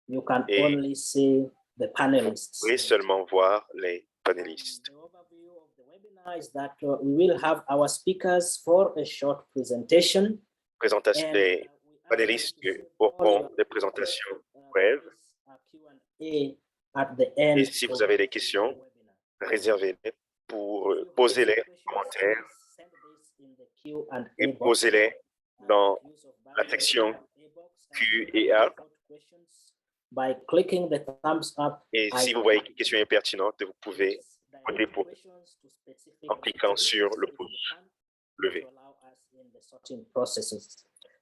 You can Et only see the vous panelists. pourrez seulement voir les panélistes. The overview of the webinar is that we will have our speakers for a short presentation. Les We ask panélistes you to save auront all des présentations brèves. Q&A at the end Et si vous avez des questions, of the webinar. réservez-les pour poser-les en commentaire Send this in the Q&A et box. posez-les dans Use of la section Q&A box and Q et A. questions by clicking the thumbs up Et si vous voyez qu'une question est pertinente, vous pouvez voter pour en cliquant sur le pouce levé.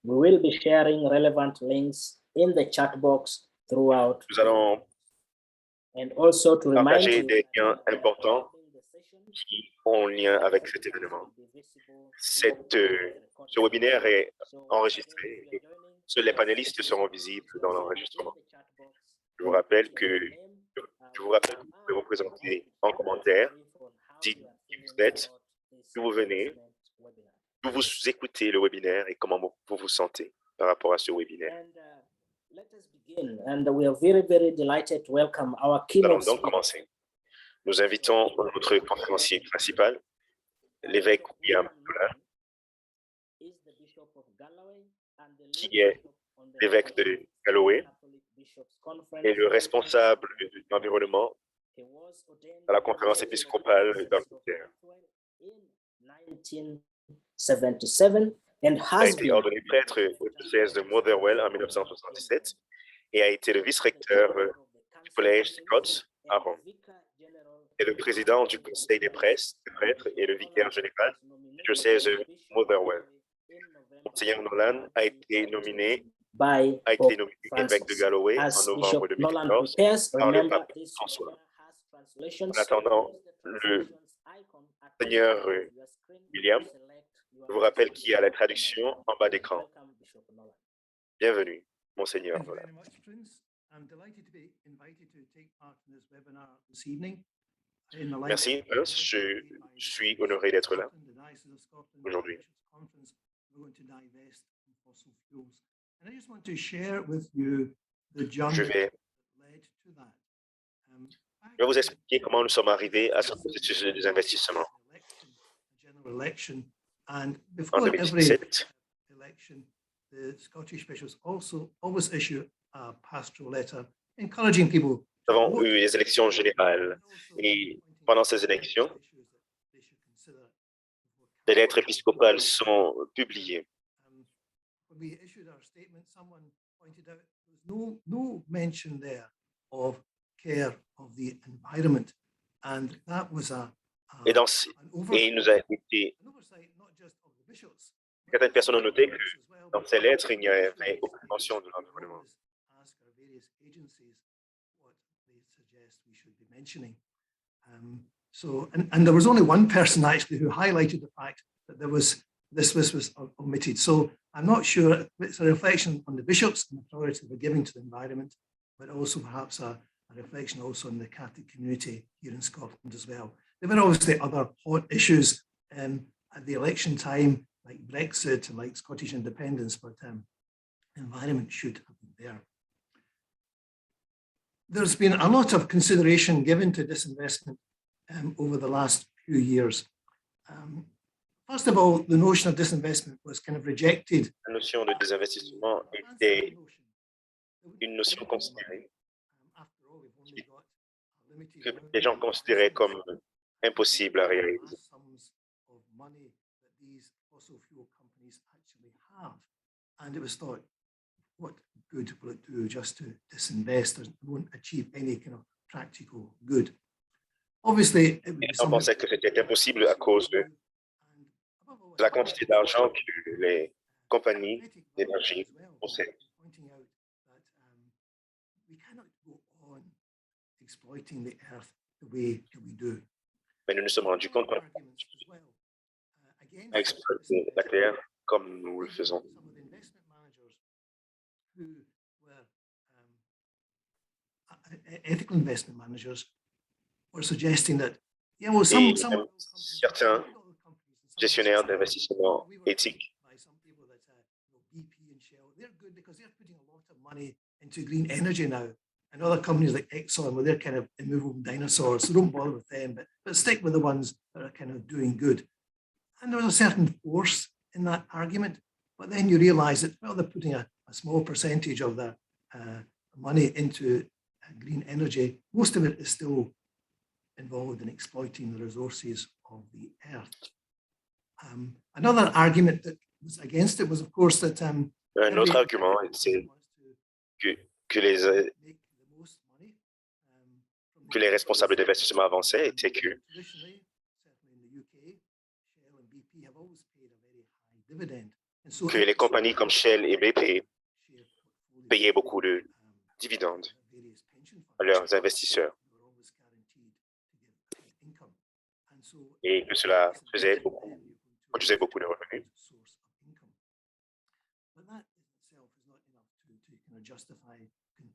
We will be sharing relevant links in the chat box throughout. Nous allons And also to remind partager you des liens importants qui ont lien avec cet événement. Ce webinaire est enregistré et seuls les panélistes seront visibles dans l'enregistrement. Je vous rappelle que vous pouvez vous présenter en commentaire, dites qui vous êtes, d'où vous venez, d'où vous écoutez le webinaire et comment vous vous sentez par rapport à ce webinaire. Let us begin, and we are very, very delighted to welcome our Nous keynote allons donc speaker. commencer. Nous invitons notre conférencier principal, l'évêque William Dolan, Is the Bishop of Galloway and the qui lead est bishop on the l'évêque de Galloway Catholic Bishops' Conference. et le responsable de l'environnement He was ordained à la conférence épiscopale d'Angleterre. in 1977 and Il a has été been ordonné prêtre au diocèse de Motherwell en 1977 et a été le vice-recteur du collège Scots à Rome. Et le président du conseil des prêtres et le vicaire général du diocèse de Motherwell. Monseigneur Nolan a été nominé by évêque de Galloway en As novembre Bishop Nolan 2014 prepares, par le remember pape this François. webinar has translations. En attendant, le Seigneur William je vous rappelle qu'il y a la traduction en bas d'écran. Bienvenue, Monseigneur Nolan. Merci, Prince. Je suis honoré d'être là aujourd'hui. Je vais vous expliquer comment nous sommes arrivés à ce processus des investissements. En 2017, the Scottish bishops also always issue a pastoral letter encouraging people. Nous avons eu les élections générales et pendant ces élections, des lettres épiscopales sont publiées. When we issued our statement, someone pointed out there was no mention there of care of the environment, and that was Et il nous a été, certaines personnes ont noté que dans ces lettres, il n'y avait aucune mention de l'environnement. And there was only one person actually who highlighted the fact that this was omitted. So I'm not sure it's a reflection on the bishops and the priority they're giving to the environment, but also perhaps a reflection also on the Catholic community here in Scotland as well. There were obviously other hot issues at the election time, like Brexit and like Scottish independence, but environment should have been there. There's been a lot of consideration given to disinvestment over the last few years. First of all, the notion of disinvestment was kind of rejected. La notion de désinvestissement était une notion considérée que les gens considéraient comme impossible à réaliser. And it was thought, what good will it do just to disinvest? It won't achieve any kind of practical good. Obviously, it would be On pensait que c'était impossible à cause de la quantité d'argent que les compagnies d'énergie possèdent. We cannot go on exploiting the earth the way that we do. Mais nous nous sommes rendus compte à exploiter la terre comme nous le faisons. Ethical investment managers were suggesting that, certains gestionnaires d'investissement éthiques into green energy now. And other companies like Exxon, well, they're kind of immovable dinosaurs, so don't bother with them, but stick with the ones that are kind of doing good. And there was a certain force in that argument, but then you realize that, well, they're putting a small percentage of the money into green energy. Most of it is still involved in exploiting the resources of the earth. Another argument that was against it was, of course, that Un autre argument, c'est que les responsables d'investissement avançaient était que les compagnies comme Shell et BP payaient beaucoup de dividendes à leurs investisseurs et que cela produisait beaucoup de revenus.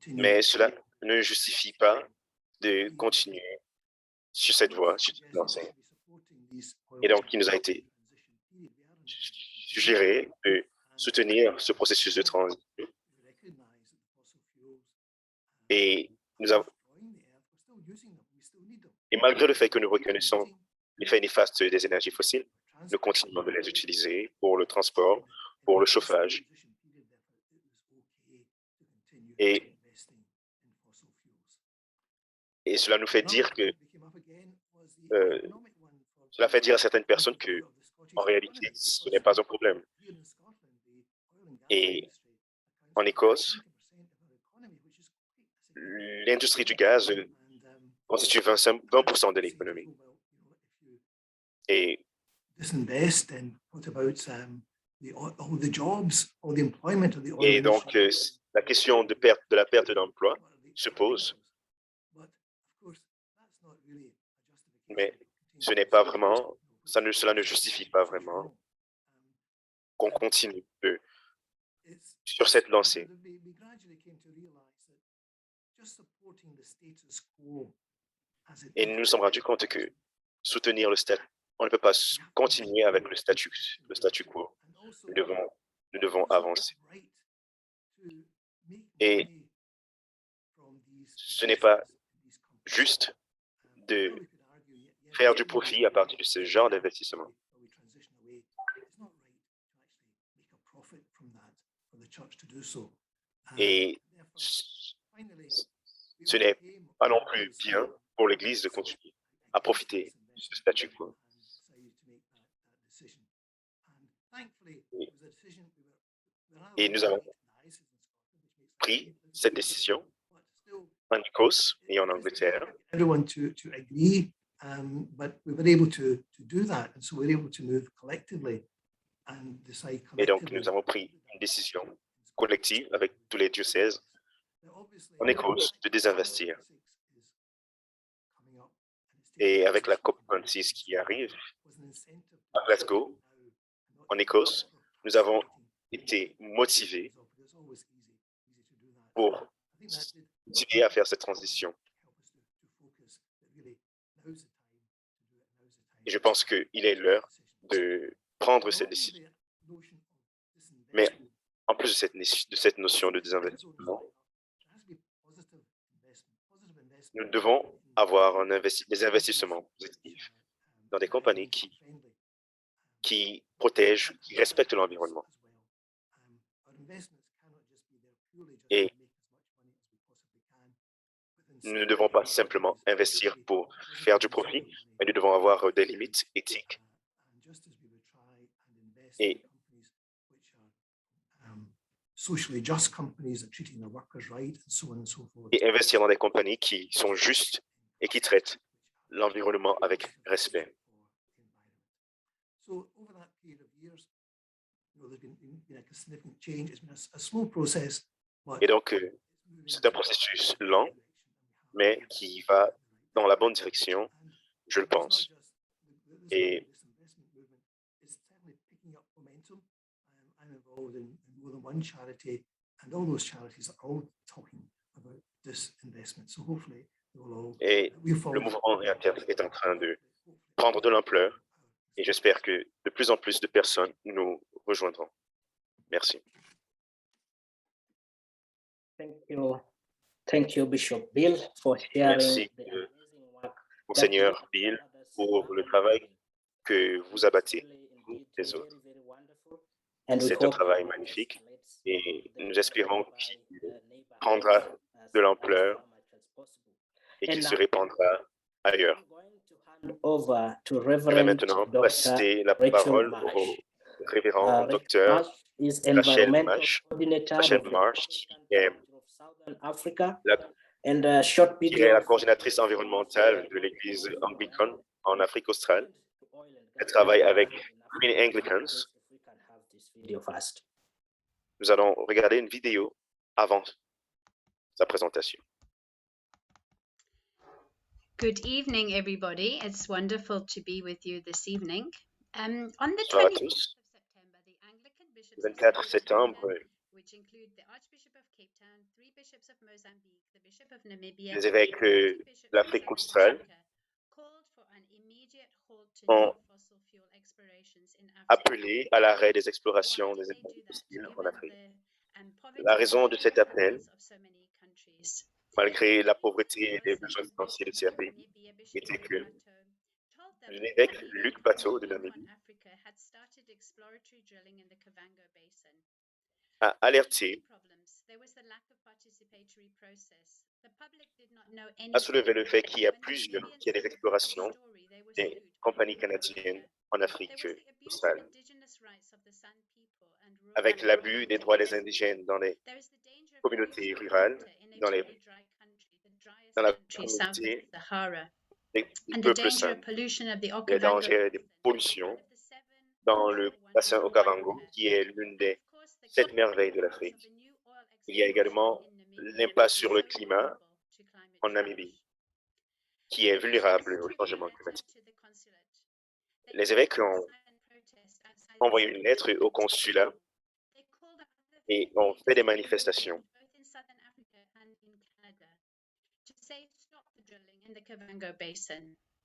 Mais cela ne justifie pas de continuer sur cette voie, sur cette lancée. Et donc, il nous a été suggéré de soutenir ce processus de transition. Et malgré le fait que nous reconnaissons l'effet néfaste des énergies fossiles, nous continuons de les utiliser pour le transport, pour le chauffage. Et cela nous fait dire que cela fait dire à certaines personnes que, en réalité, ce n'est pas un problème. Et en Écosse, l'industrie du gaz constitue 20% de l'économie. Et donc, la question de la perte d'emploi se pose. Mais ce n'est pas vraiment, cela ne justifie pas vraiment qu'on continue sur cette lancée. Et nous nous sommes rendus compte que soutenir on ne peut pas continuer avec le statu quo. Nous devons avancer. Et ce n'est pas juste de faire du profit à partir de ce genre d'investissement. Et ce n'est pas non plus bien pour l'Église de continuer à profiter de ce statu quo. Et nous avons pris cette décision en Écosse et en Angleterre. Et donc, nous avons pris une décision collective avec tous les diocèses en Écosse de désinvestir. Et avec la COP26 qui arrive à Glasgow, en Écosse, nous avons été motivés pour motiver à faire cette transition. Et je pense qu'il est l'heure de prendre cette décision. Mais en plus de cette notion de désinvestissement, nous devons avoir des investissements positifs dans des compagnies qui protègent, qui respectent l'environnement. Et nous ne devons pas simplement investir pour faire du profit, mais nous devons avoir des limites éthiques. Et investir dans des compagnies qui sont justes et qui traitent l'environnement avec respect. Et donc, c'est un processus lent, mais qui va dans la bonne direction, je le pense. Et le mouvement est en train de prendre de l'ampleur et j'espère que de plus en plus de personnes nous rejoindront. Merci. Thank you, Bishop Bill, for sharing Merci, the amazing work Monseigneur Bill, pour le travail que vous abattez, vous les autres. C'est un travail magnifique et nous espérons qu'il prendra de l'ampleur et qu'il se répandra ailleurs. Je vais maintenant passer la parole au révérend docteur Rachel Marsh, qui est la coordinatrice environnementale de l'Église anglicane en Afrique australe. Elle travaille avec Green Anglicans. Nous allons regarder une vidéo avant sa présentation. Good evening, everybody. It's wonderful to be with you this evening. On the Bonsoir à 24th tous. of September, the Anglican Le Bishops 24 Association, septembre, which include the Archbishop of Cape Town, 3 bishops of Mozambique, the Bishop of Namibia, les évêques and 2 bishops of d'Afrique Southern australe Africa, called for an immediate halt to ont new fossil fuel explorations in Africa. appelé à l'arrêt des explorations Why des did they énergies do that, fossiles en given Afrique. the poverty La raison de cet appel, of so many countries? malgré la pauvreté et les besoins financiers de ces pays, était que l'évêque Luc Bateau de Namibie a alerté, a soulevé le fait qu'il y a des explorations des compagnies canadiennes en Afrique australe, avec l'abus des droits des indigènes dans les communautés rurales, dans la communauté des peuples sains, les dangers des pollutions dans le bassin Okavango, qui est l'une des 7 merveilles de l'Afrique. Il y a également l'impact sur le climat en Namibie, qui est vulnérable au changement climatique. Les évêques ont envoyé une lettre au consulat et ont fait des manifestations.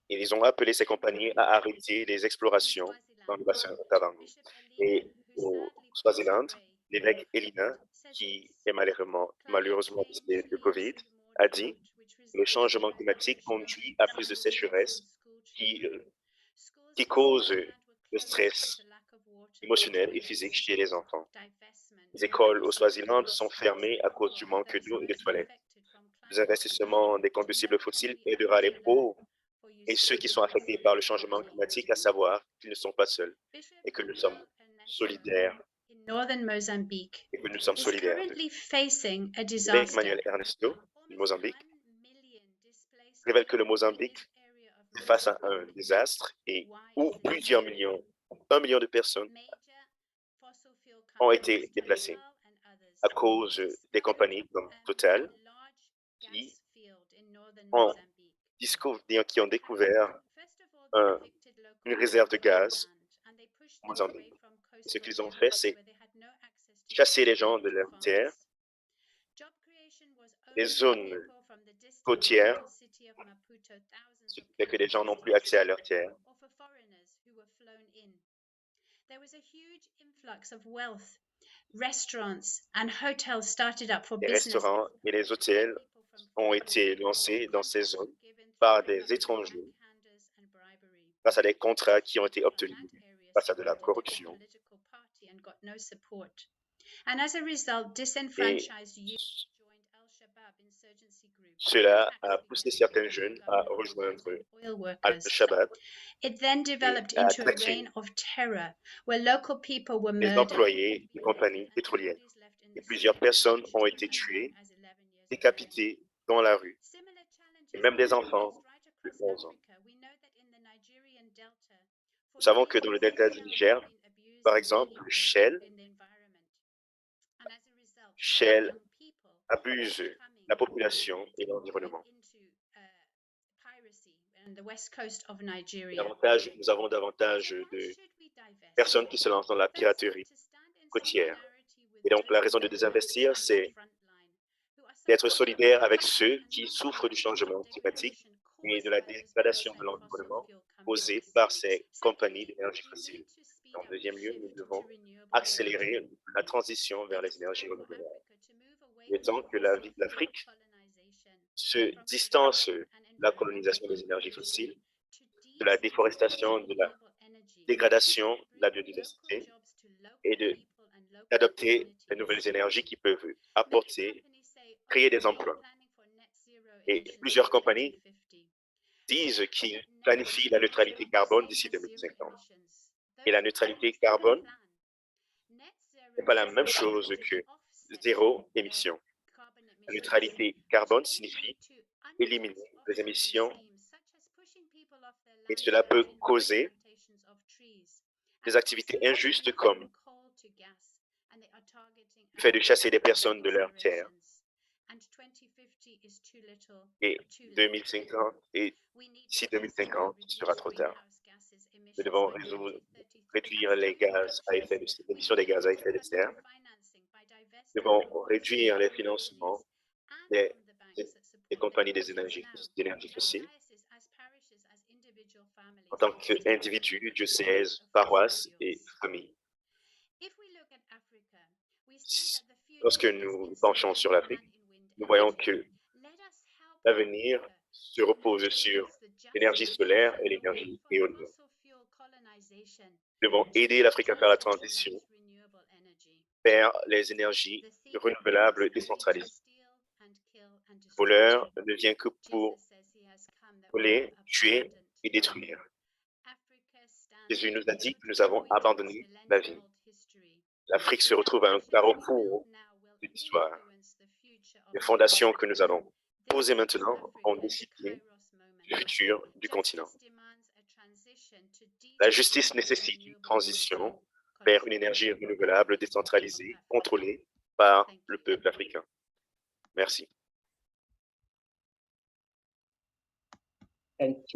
Et ils ont appelé ces compagnies à arrêter les explorations dans le bassin Okavango. Et au Swaziland, l'évêque Elina, qui est malheureusement décédé de Covid, a dit que le changement climatique conduit à plus de sécheresse qui cause le stress émotionnel et physique chez les enfants. Les écoles au Swaziland sont fermées à cause du manque d'eau et de toilettes. Les investissements des combustibles fossiles aidera les pauvres et ceux qui sont affectés par le changement climatique à savoir qu'ils ne sont pas seuls et que nous sommes solidaires. Et que nous sommes solidaires. L'évêque Manuel Ernesto du Mozambique révèle que le Mozambique est face à un désastre et où plusieurs millions, 1 million de personnes ont été déplacées à cause des compagnies comme Total qui ont découvert une réserve de gaz au Mozambique. Et ce qu'ils ont fait, c'est chasser les gens de leur terre, les zones côtières, ce qui fait que les gens n'ont plus accès à leur terre. Les restaurants et les hôtels ont été lancés dans ces zones par des étrangers grâce à des contrats qui ont été obtenus grâce à de la corruption. Et cela a poussé certains jeunes à rejoindre Al-Shabaab et à attaquer les employés des compagnies pétrolières. Et plusieurs personnes ont été tuées, décapitées dans la rue, et même des enfants de 11 ans. Nous savons que dans le delta du Niger, par exemple, Shell abuse la population et l'environnement. Nous avons davantage de personnes qui se lancent dans la piraterie côtière. Et donc, la raison de désinvestir, c'est d'être solidaire avec ceux qui souffrent du changement climatique et de la dégradation de l'environnement causée par ces compagnies d'énergie fossile. En deuxième lieu, nous devons accélérer la transition vers les énergies renouvelables. Il est temps que l'Afrique se distance de la colonisation des énergies fossiles, de la déforestation, de la dégradation de la biodiversité et d'adopter de nouvelles énergies qui peuvent apporter, créer des emplois. Et plusieurs compagnies disent qu'ils planifient la neutralité carbone d'ici 2050. Et la neutralité carbone n'est pas la même chose que zéro émission. La neutralité carbone signifie éliminer les émissions et cela peut causer des activités injustes comme le fait de chasser des personnes de leur terre. Et 2050, et d'ici 2050, ce sera trop tard. Nous devons réduire les émissions des gaz à effet de serre. Nous devons réduire les financements des compagnies d'énergie fossile. En tant qu'individu, diocèse, paroisse et famille. Lorsque nous penchons sur l'Afrique, nous voyons que l'avenir se repose sur l'énergie solaire et l'énergie éolienne. Nous devons aider l'Afrique à faire la transition vers les énergies renouvelables décentralisées. Le voleur ne vient que pour voler, tuer et détruire. Jésus nous a dit que nous avons abandonné la vie. L'Afrique se retrouve à un carrefour de l'histoire. Les fondations que nous allons poser maintenant ont décidé du futur du continent. La justice nécessite une transition vers une énergie renouvelable, décentralisée, contrôlée par le peuple africain. Merci. Thank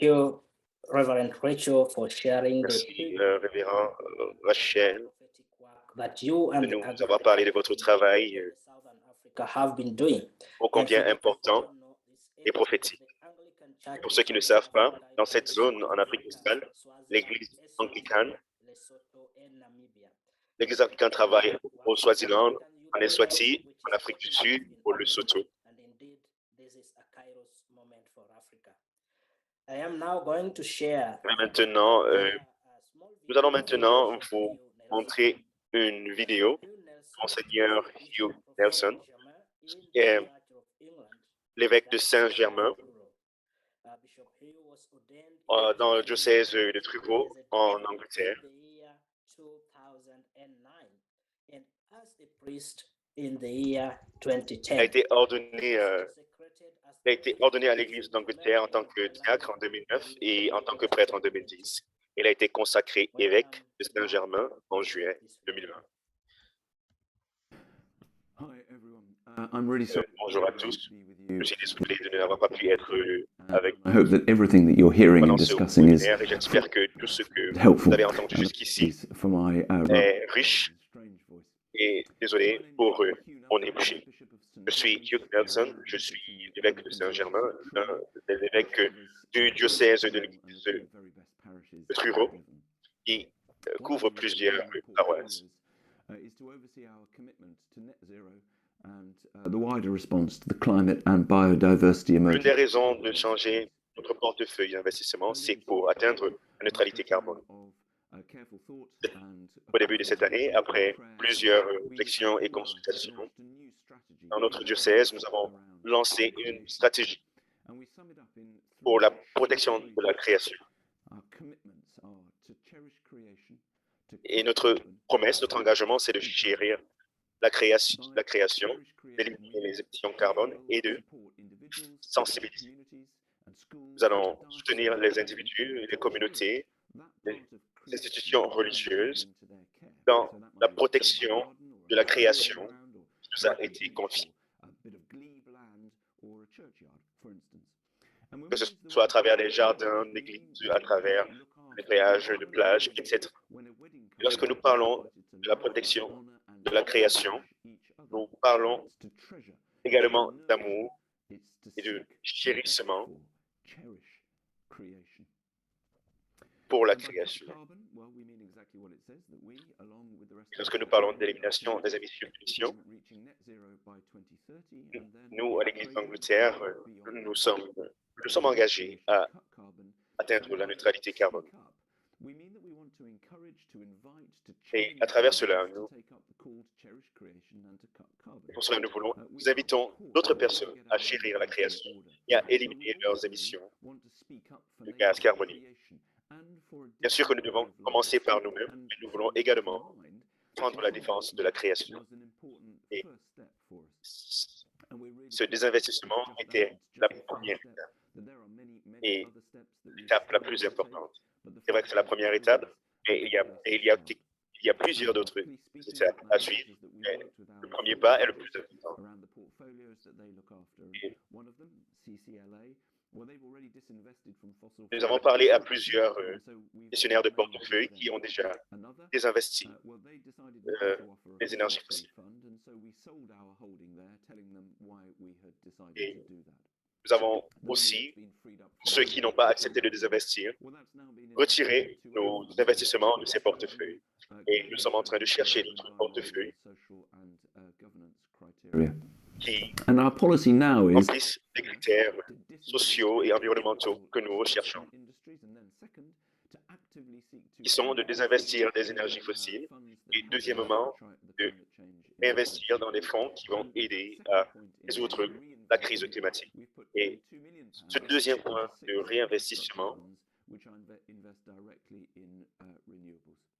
you, Reverend Rachel, for sharing Merci, révérend Rachel, that you and de nous avoir parlé de votre travail have been doing. ô combien important et prophétique. Et pour ceux qui ne savent pas, dans cette zone en Afrique australe, l'Église anglicane travaille au Swaziland, en Eswatini, en Afrique du Sud, au Lesotho. Et maintenant, nous allons maintenant vous montrer une vidéo du Monseigneur Hugh Nelson, qui est l'évêque de Saint-Germain dans le diocèse de Truro en Angleterre. Il a été ordonné à l'Église d'Angleterre en tant que diacre en 2009 et en tant que prêtre en 2010. Il a été consacré évêque de Saint-Germain en juillet 2020. Bonjour à tous. Je suis désolé de n'avoir pas pu être avec vous pendant ce webinaire et j'espère que tout ce que vous avez entendu jusqu'ici est riche et désolé pour mon ébauché. Je suis Hugh Nelson, je suis l'évêque de Saint-Germain, l'un des évêques du diocèse de Truro, qui couvre plusieurs paroisses. L'une des raisons de changer notre portefeuille d'investissement, c'est pour atteindre la neutralité carbone. Au début de cette année, après plusieurs réflexions et consultations, dans notre diocèse, nous avons lancé une stratégie pour la protection de la création. Et notre promesse, notre engagement, c'est de chérir la création, d'éliminer les émissions carbone et de sensibiliser. Nous allons soutenir les individus, les communautés, les institutions religieuses dans la protection de la création qui nous a été confiée. Que ce soit à travers les jardins, l'église, à travers les péages de plage, etc. Lorsque nous parlons de la protection de la création, nous parlons également d'amour et de chérissement pour la création. Et lorsque nous parlons d'élimination des émissions de pollution, nous, à l'Église d'Angleterre, nous sommes engagés à atteindre la neutralité carbone. Et à travers cela, pour cela, nous invitons d'autres personnes à chérir la création et à éliminer leurs émissions de gaz carbonique. Bien sûr que nous devons commencer par nous-mêmes, mais nous voulons également prendre la défense de la création. Et ce désinvestissement était la première étape et l'étape la plus importante. C'est vrai que c'est la première étape, et il y a plusieurs d'autres étapes à suivre, mais le premier pas est le plus important. Et nous avons parlé à plusieurs gestionnaires de portefeuille qui ont déjà désinvesti les énergies fossiles. Et nous avons aussi, ceux qui n'ont pas accepté de désinvestir, retiré nos investissements de ces portefeuilles. Et nous sommes en train de chercher d'autres portefeuilles qui remplissent les critères sociaux et environnementaux que nous recherchons, qui sont de désinvestir des énergies fossiles et deuxièmement, d'investir dans des fonds qui vont aider à résoudre la crise climatique. Et ce deuxième point de réinvestissement,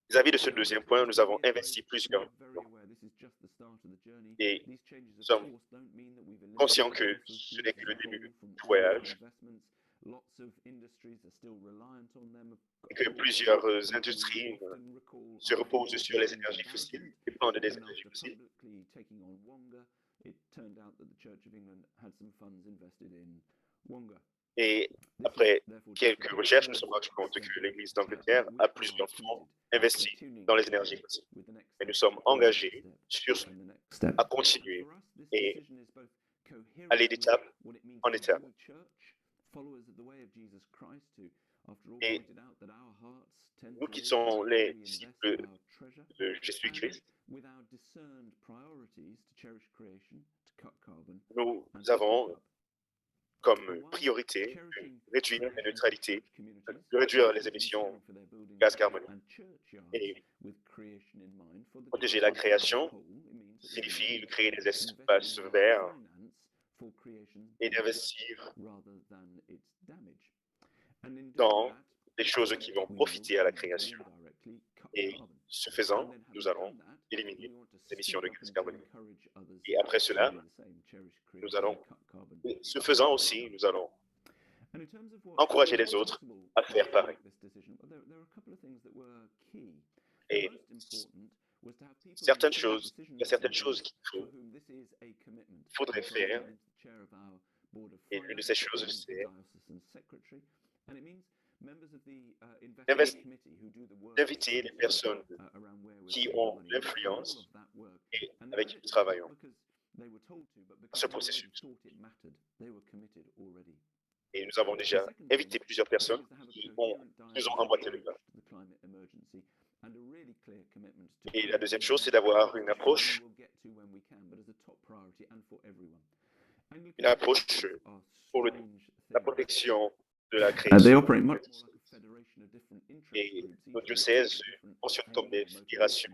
vis-à-vis de ce deuxième point, nous avons investi plusieurs millions. Et nous sommes conscients que ce n'est que le début du voyage et que plusieurs industries se reposent sur les énergies fossiles, dépendent des énergies fossiles. Et après quelques recherches, nous sommes rendus compte que l'Église d'Angleterre a plusieurs fonds investis dans les énergies fossiles. Et nous sommes engagés à continuer et aller d'étape en étape. Et nous qui sommes les disciples de Jésus-Christ, nous avons comme priorité de réduire la neutralité, de réduire les émissions de gaz carbonique. Et protéger la création signifie de créer des espaces verts et d'investir dans des choses qui vont profiter à la création. Et ce faisant, nous allons éliminer les émissions de gaz carbonique. Et après cela, ce faisant aussi, nous allons encourager les autres à faire pareil. Et il y a certaines choses qu'il faudrait faire. Et l'une de ces choses, c'est d'inviter les personnes qui ont l'influence et avec qui nous travaillons dans ce processus. Et nous avons déjà invité plusieurs personnes qui nous ont emboîté le pas. Et la deuxième chose, c'est d'avoir une approche pour la protection de la création. Et nos diocèses fonctionnent comme des fédérations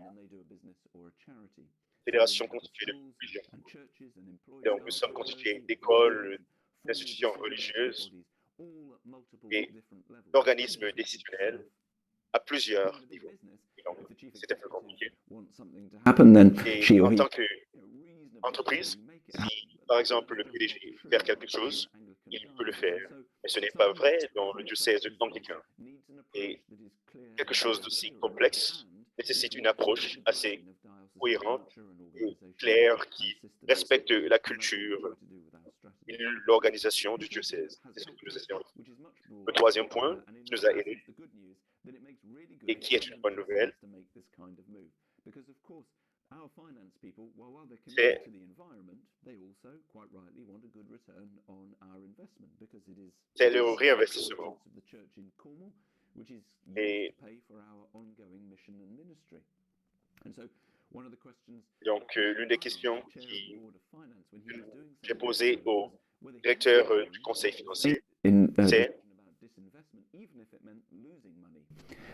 constituées de plusieurs groupes. Donc, nous sommes constitués d'écoles, d'institutions religieuses et d'organismes décisionnels à plusieurs niveaux. Et donc, c'est un peu compliqué. Et en tant qu'entreprise, si par exemple le PDG veut faire quelque chose, il peut le faire. Mais ce n'est pas vrai dans le diocèse anglican. Et quelque chose d'aussi complexe nécessite une approche assez cohérente et claire qui respecte la culture et l'organisation du diocèse. C'est ce que nous essayons. Le troisième point qui nous a aidés et qui est une bonne nouvelle, c'est le réinvestissement. Et donc, l'une des questions que j'ai posées au directeur du conseil financier, c'est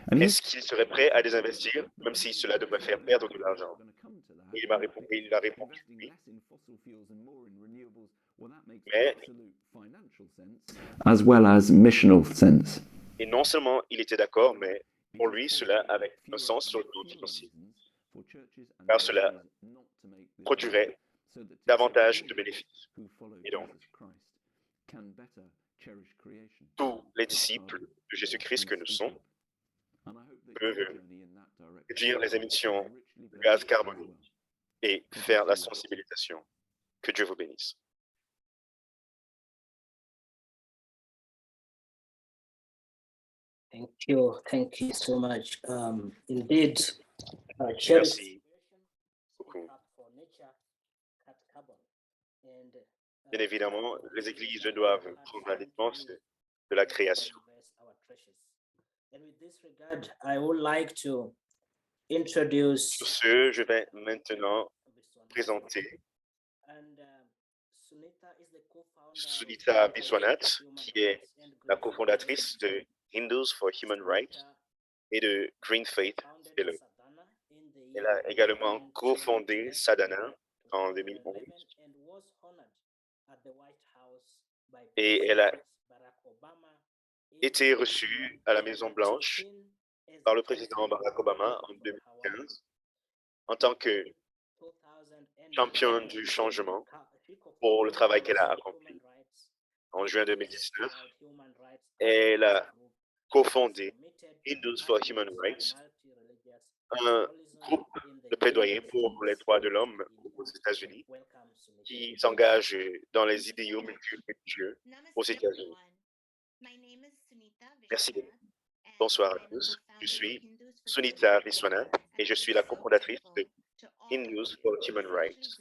est-ce qu'il serait prêt à désinvestir, même si cela devrait faire perdre de l'argent? Il a répondu oui. Mais, as well as missional sense. et non seulement il était d'accord, mais pour lui, cela avait un sens sur le plan financier, car cela produirait davantage de bénéfices. Et donc, tous les disciples de Jésus-Christ que nous sommes peuvent réduire les émissions de gaz carbonique et faire la sensibilisation. Que Dieu vous bénisse. Thank you so much. Indeed, charity Merci beaucoup. Bien évidemment, les églises doivent prendre la défense de la création. And with this regard, I would like to introduce Sur ce, je vais maintenant présenter Sunita Viswanath, qui est la cofondatrice de Hindus for Human Rights et de Green Faith Fellow. Elle a également cofondé Sadhana en 2011 et elle a été reçue à la Maison-Blanche par le président Barack Obama en 2015 en tant que championne du changement pour le travail qu'elle a accompli. En juin 2019, elle a cofondé Hindus for Human Rights, un groupe de plaidoyer pour les droits de l'homme aux États-Unis qui s'engage dans les idéaux multireligieux aux États-Unis. Merci beaucoup. Bonsoir à tous. Je suis Sunita Viswanath et je suis la cofondatrice de Hindus for Human Rights.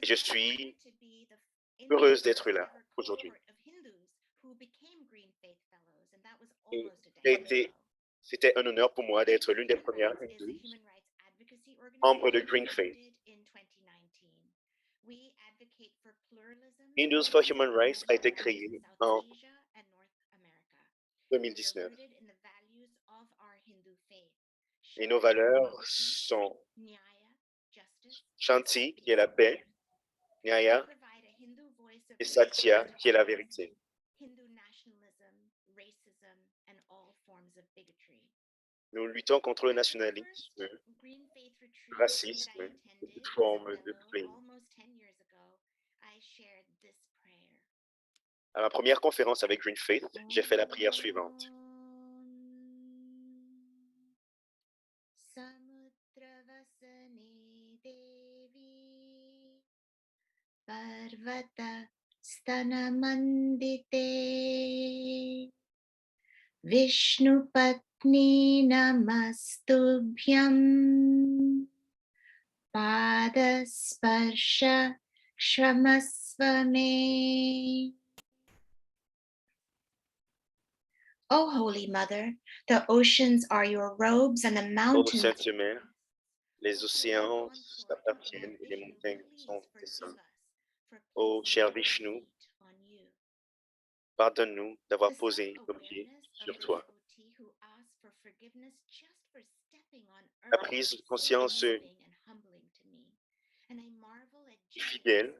Et je suis heureuse d'être là aujourd'hui. C'était un honneur pour moi d'être l'une des premières membres de Green Faith. Hindus for Human Rights a été créé en 2019. Et nos valeurs sont Shanti, qui est la paix, Nyaya et Satya, qui est la vérité. Nous luttons contre le nationalisme, le racisme et toute forme de crime. À ma première conférence avec Green Faith, j'ai fait la prière suivante. Parvata stanamandite Vishnupatni namastubhyam Padasparsha Shramasvame. O Holy Mother, the oceans are your robes and the Ô mountains. Sainte Mère, les océans t'appartiennent et les montagnes sont tes seins. Ô cher Vishnu, pardonne-nous d'avoir posé nos pieds sur toi. La prise de conscience fidèle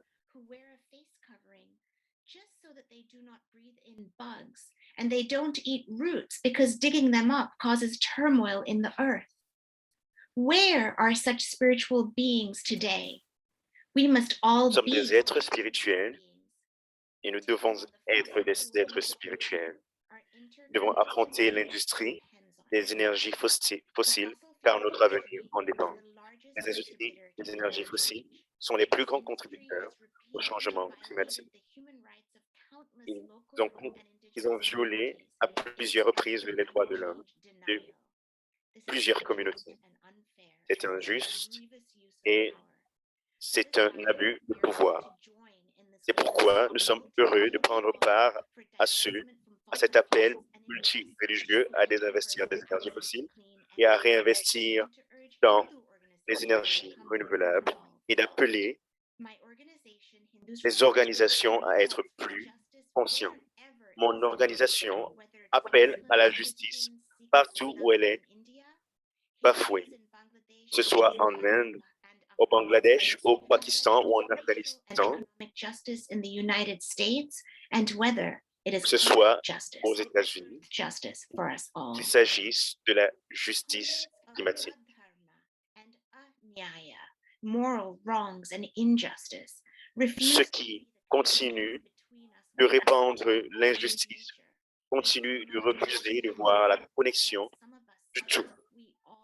just so that they do not breathe in bugs and they don't eat roots because digging them up causes turmoil in the earth. Where are such spiritual beings today? We must all Nous sommes be des êtres spirituels et nous devons être des êtres spirituels. Nous devons affronter l'industrie des énergies fossiles car notre avenir en dépend. Les industries des énergies fossiles sont les plus grands contributeurs au changement climatique. Ils ont violé à plusieurs reprises les droits de l'homme de plusieurs communautés. C'est injuste et c'est un abus de pouvoir. C'est pourquoi nous sommes heureux de prendre part à ceux à cet appel multi-religieux à désinvestir des énergies fossiles et à réinvestir dans les énergies renouvelables et d'appeler les organisations à être plus conscientes. Mon organisation appelle à la justice partout où elle est bafouée, que ce soit en Inde, au Bangladesh, au Pakistan ou en Afghanistan, que ce soit aux États-Unis, qu'il s'agisse de la justice climatique. Ceux qui continuent de répandre l'injustice, continuent de refuser de voir la connexion du tout.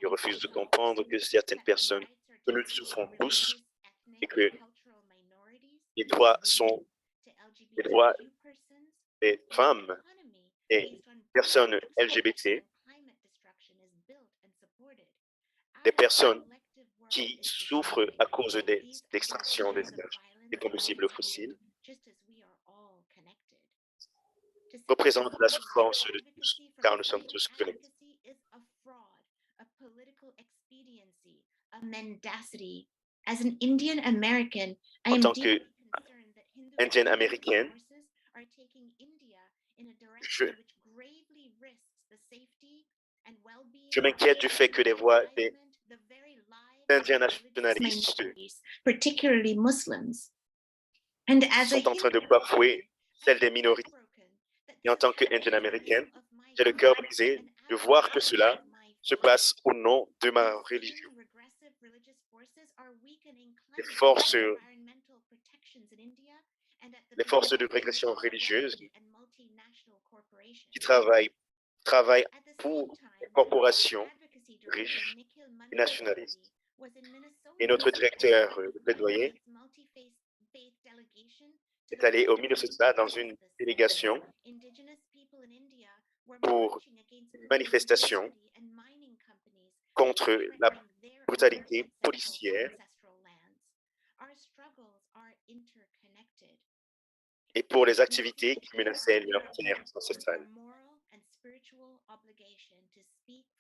Ils refusent de comprendre que certaines personnes, que nous souffrons tous, et que les droits sont les droits des femmes et personnes LGBT, des personnes qui souffrent à cause d'extraction des combustibles fossiles, représentent la souffrance de tous, car nous sommes tous connectés. En tant qu'Indienne américaine, je m'inquiète du fait que les voix des Indiens nationalistes sont en train de bafouer celles des minorités. Et en tant qu'Indienne américaine, j'ai le cœur brisé de voir que cela se passe au nom de ma religion. Les forces de régression religieuse qui travaillent pour les corporations riches et nationalistes. Et notre directeur de plaidoyer est allé au Minnesota dans une délégation pour une manifestation contre la brutalité policière et pour les activités qui menaçaient leur terre ancestrale.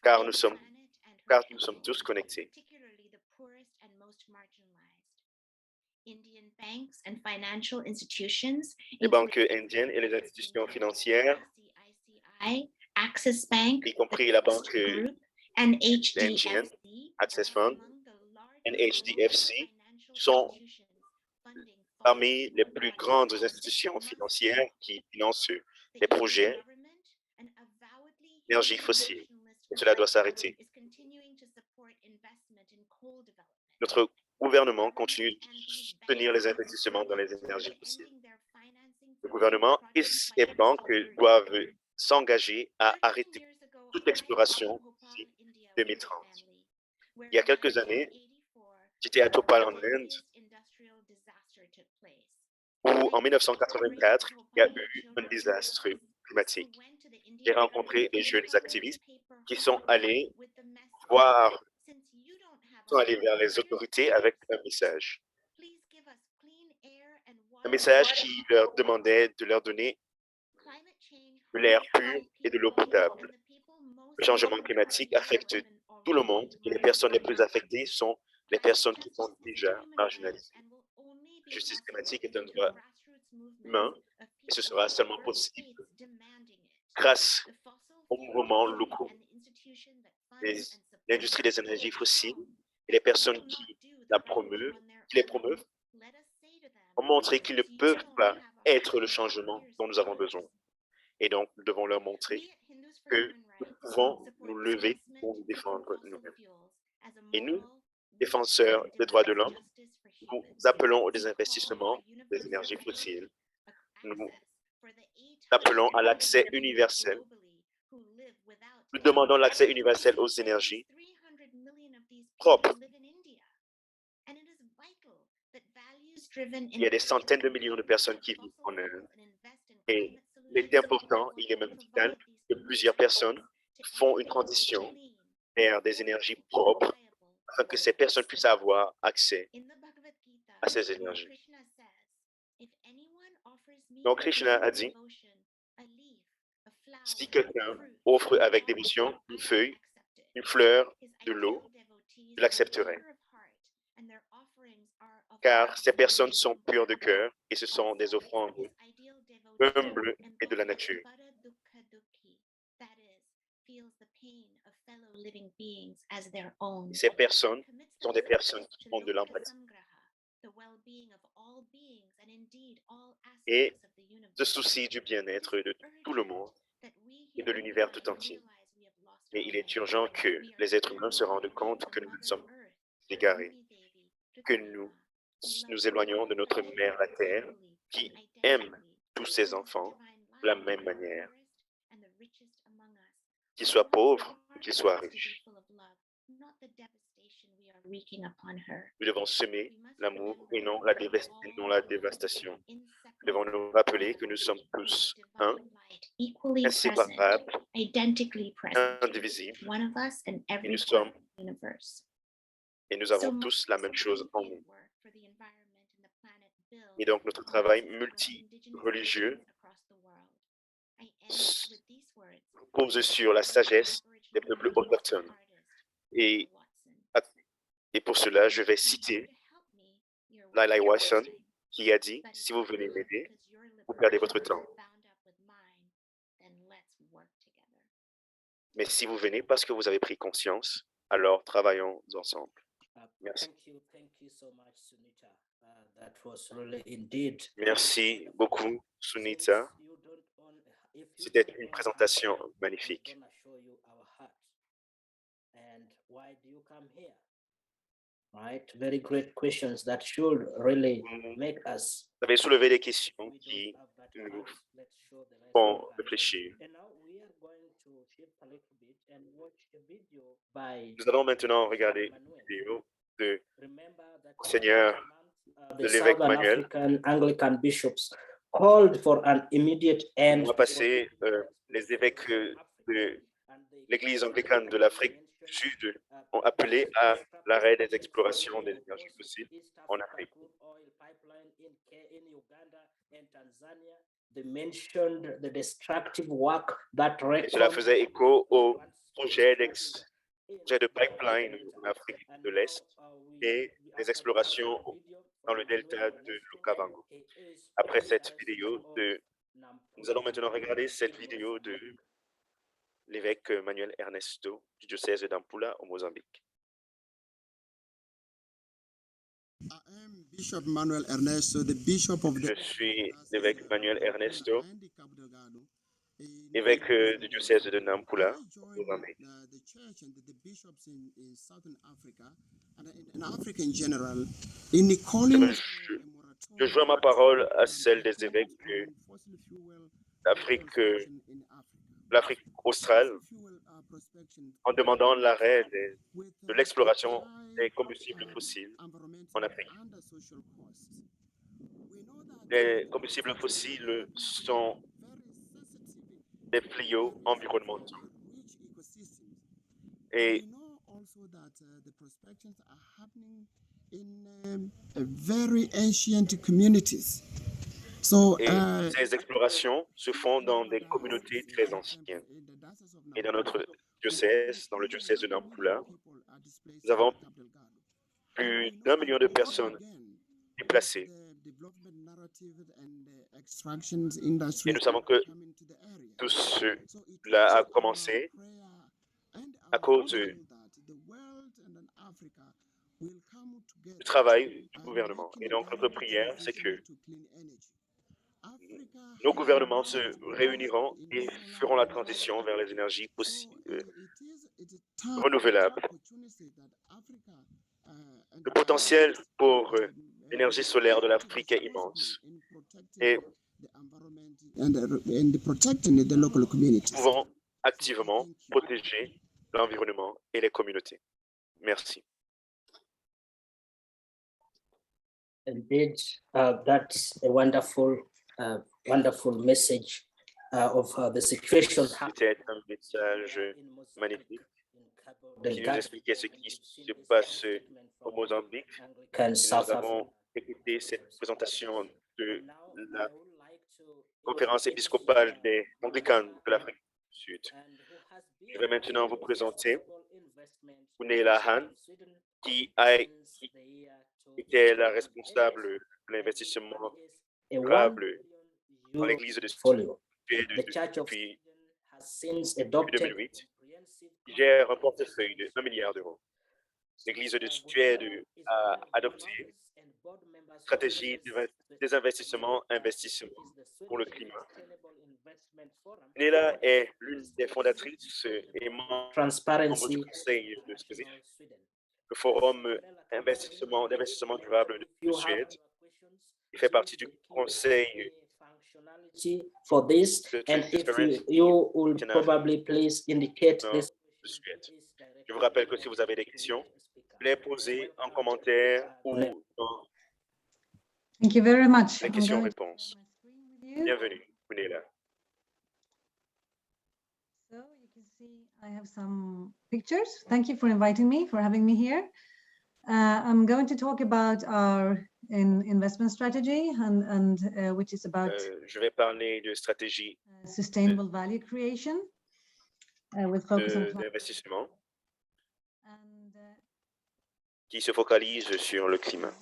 Car nous sommes tous connectés. Les banques indiennes et les institutions financières, y compris la banque indienne, Access Fund, et HDFC, sont parmi les plus grandes institutions financières qui financent les projets d'énergie fossile. Et cela doit s'arrêter. Notre gouvernement continue de soutenir les investissements dans les énergies fossiles. Le gouvernement et les banques doivent s'engager à arrêter toute exploration d'ici 2030. Il y a quelques années, j'étais à Bhopal en Inde, où en 1984, il y a eu un désastre climatique. J'ai rencontré des jeunes activistes qui sont allés vers les autorités avec un message. Un message qui leur demandait de leur donner de l'air pur et de l'eau potable. Le changement climatique affecte tout le monde et les personnes les plus affectées sont les personnes qui sont déjà marginalisées. La justice climatique est un droit humain et ce sera seulement possible grâce aux mouvements locaux, l'industrie des énergies fossiles et les personnes qui les promeuvent ont montré qu'ils ne peuvent pas être le changement dont nous avons besoin. Et donc, nous devons leur montrer que nous pouvons nous lever pour nous défendre nous-mêmes. Et nous, défenseurs des droits de l'homme, nous appelons au désinvestissement des énergies fossiles. Nous appelons à l'accès universel. Nous demandons l'accès universel aux énergies propres. Il y a des centaines de millions de personnes qui vivent en Inde. Et il est important, il est même vital que plusieurs personnes font une transition vers des énergies propres afin que ces personnes puissent avoir accès à ces énergies. Donc, Krishna a dit, Si quelqu'un offre avec dévotion une feuille, une fleur, de l'eau, je l'accepterai. Car ces personnes sont pures de cœur et ce sont des offrandes humbles et de la nature. Ces personnes sont des personnes qui ont de l'empathie. Et se soucient du bien-être de tout le monde et de l'univers tout entier. Et il est urgent que les êtres humains se rendent compte que nous sommes égarés, que nous nous éloignons de notre mère, la Terre, qui aime tous ses enfants de la même manière, qu'ils soient pauvres ou qu'ils soient riches. Nous devons semer l'amour et non la dévastation. Nous devons nous rappeler que nous sommes tous un, inséparables, indivisibles, et nous avons tous la même chose en nous. Et donc notre travail multi-religieux repose sur la sagesse des peuples autochtones. Et pour cela, je vais citer Lai Lai Watson qui a dit « Si vous venez m'aider, vous perdez votre temps. Mais si vous venez parce que vous avez pris conscience, alors travaillons ensemble. » Merci. Merci beaucoup, Sunita. C'était une présentation magnifique. Right, very great questions that should really make us. Vous avez soulevé des questions qui nous font réfléchir. Nous allons maintenant regarder une vidéo de Seigneur de l'évêque Manuel. Anglican bishops called for an immediate end. On va passer les évêques de l'Église anglicane de l'Afrique du Sud ont appelé à l'arrêt des explorations des énergies fossiles en Afrique. Et cela faisait écho au projet de pipeline en Afrique de l'Est et des explorations dans le delta de l'Okavango. Après cette vidéo, nous allons maintenant regarder cette vidéo de l'évêque Manuel Ernesto du diocèse d'Ampula au Mozambique. Bishop Manuel Ernesto, the bishop of the... Je suis l'évêque Manuel Ernesto, évêque du diocèse de Nampula au Mozambique. Je joins ma parole à celle des évêques d'Afrique, l'Afrique australe, en demandant l'arrêt de l'exploration des combustibles fossiles en Afrique. Les combustibles fossiles sont des fléaux environnementaux. Et ces explorations se font dans des communautés très anciennes. Et dans notre diocèse, dans le diocèse de Nampula, nous avons plus d'1 million de personnes déplacées. Et nous savons que tout cela a commencé à cause du travail du gouvernement. Et donc, notre prière, c'est que nos gouvernements se réuniront et feront la transition vers les énergies renouvelables. Le potentiel pour l'énergie solaire de l'Afrique est immense. Et nous pouvons activement protéger l'environnement et les communautés. Merci. Indeed, that's a wonderful message of the situation. C'était un message magnifique qui nous expliquait ce qui se passe au Mozambique. Nous avons écouté cette présentation de la conférence épiscopale des Anglicanes de l'Afrique Sud. Je vais maintenant vous présenter Gunilla Han, qui était la responsable de l'investissement durable dans l'Église de Suède depuis 2008, qui gère un portefeuille de 1 milliard d'euros. L'Église de Suède a adopté une stratégie des investissements pour le climat. Gunilla est l'une des fondatrices et membre du conseil de Suède, le forum d'investissement durable de Suède. Il fait partie du conseil for this, de and if Transparency you will probably please indicate de this. Suède. Je vous rappelle que si vous avez des questions, les poser en commentaire ou dans Thank you very much. les questions-réponses. Bienvenue, Gunilla. So you can see I have some pictures. Thank you for inviting me, for having me here. I'm going to talk about our investment strategy and which is about Je vais parler de stratégie sustainable value creation with focus on climate. d'investissement And qui se focalise sur le climat.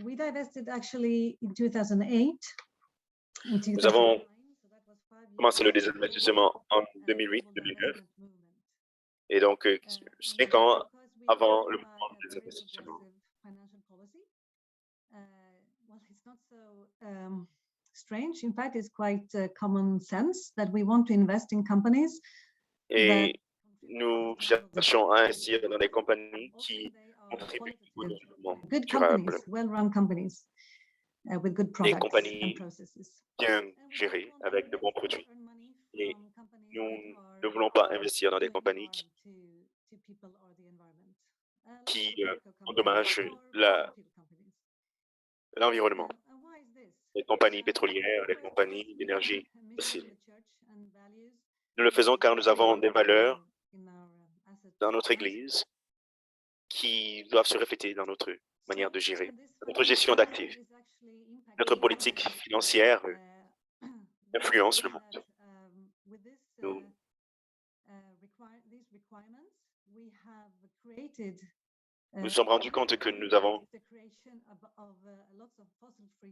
We divested actually in 2008. Nous avons commencé le désinvestissement en 2008-2009 et donc 5 ans avant le mouvement des investissements. Well, it's not so strange. In fact, it's quite common sense that we want to invest in companies. Et nous cherchons à investir dans des compagnies qui contribuent au développement Good durable, companies, well-run companies with good des products and compagnies processes. bien gérées avec de bons produits. Et nous ne voulons pas investir dans des compagnies qui endommagent l'environnement. Les compagnies pétrolières, les compagnies d'énergie fossile. Nous le faisons car nous avons des valeurs dans notre Église qui doivent se refléter dans notre manière de gérer, notre gestion d'actifs. Notre politique financière influence le monde. Nous nous sommes rendus compte que nous avons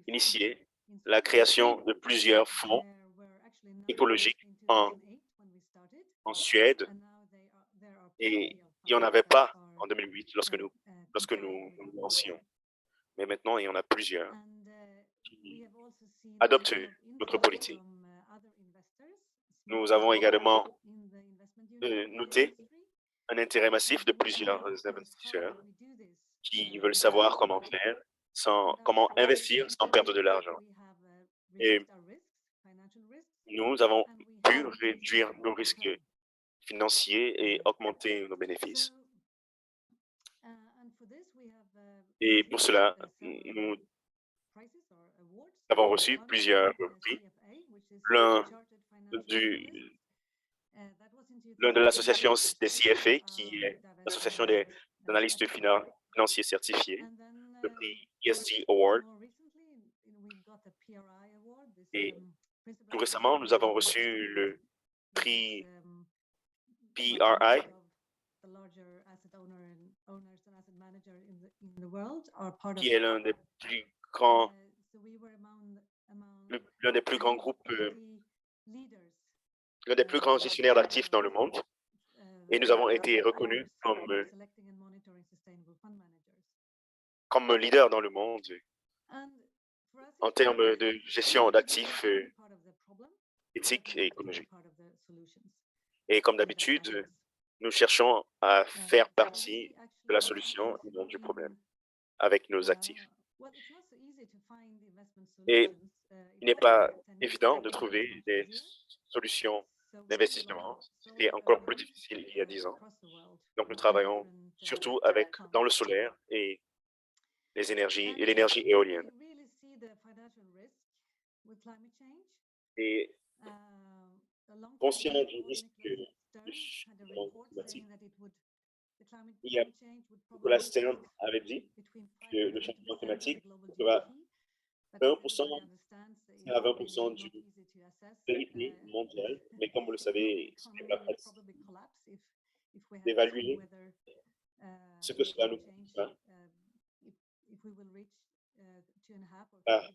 initié la création de plusieurs fonds écologiques en Suède et il n'y en avait pas en 2008 lorsque nous lancions. Mais maintenant, il y en a plusieurs qui adoptent notre politique. Nous avons également noté un intérêt massif de plusieurs investisseurs qui veulent savoir comment faire, comment investir sans perdre de l'argent. Et nous avons pu réduire nos risques financiers et augmenter nos bénéfices. Et pour cela, nous avons reçu plusieurs prix. L'un de l'association des CFA, qui est l'association des analystes financiers certifiés, le prix ESG Award. Et tout récemment, nous avons reçu le prix PRI, qui est l'un des plus grands groupes, l'un des plus grands gestionnaires d'actifs dans le monde. Et nous avons été reconnus comme leader dans le monde en termes de gestion d'actifs éthiques et écologiques. Et comme d'habitude, nous cherchons à faire partie de la solution et non du problème avec nos actifs. Et il n'est pas évident de trouver des solutions d'investissement. C'était encore plus difficile il y a 10 ans. Donc, nous travaillons surtout dans le solaire et l'énergie éolienne. Et conscient du risque du changement climatique, Nicolas Stern avait dit que le changement climatique sera 1% à 20% du vérité mondiale, mais comme vous le savez, ce n'est pas facile d'évaluer ce que cela nous coûtera. Car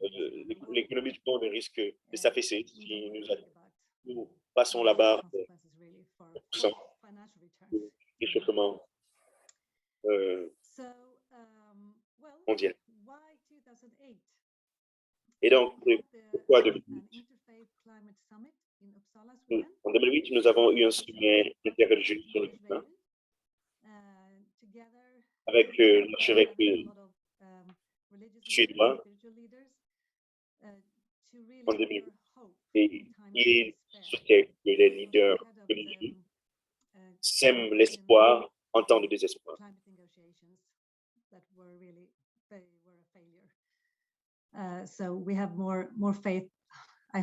l'économie du monde risque de s'affaisser si nous passons la barre de 1% de réchauffement mondial. Et donc, pourquoi 2008? En 2008, nous avons eu un sommet interreligieux sur le climat avec l'archevêque suédois en 2008. Et il souhaitait que les leaders religieux sèment l'espoir en temps de désespoir.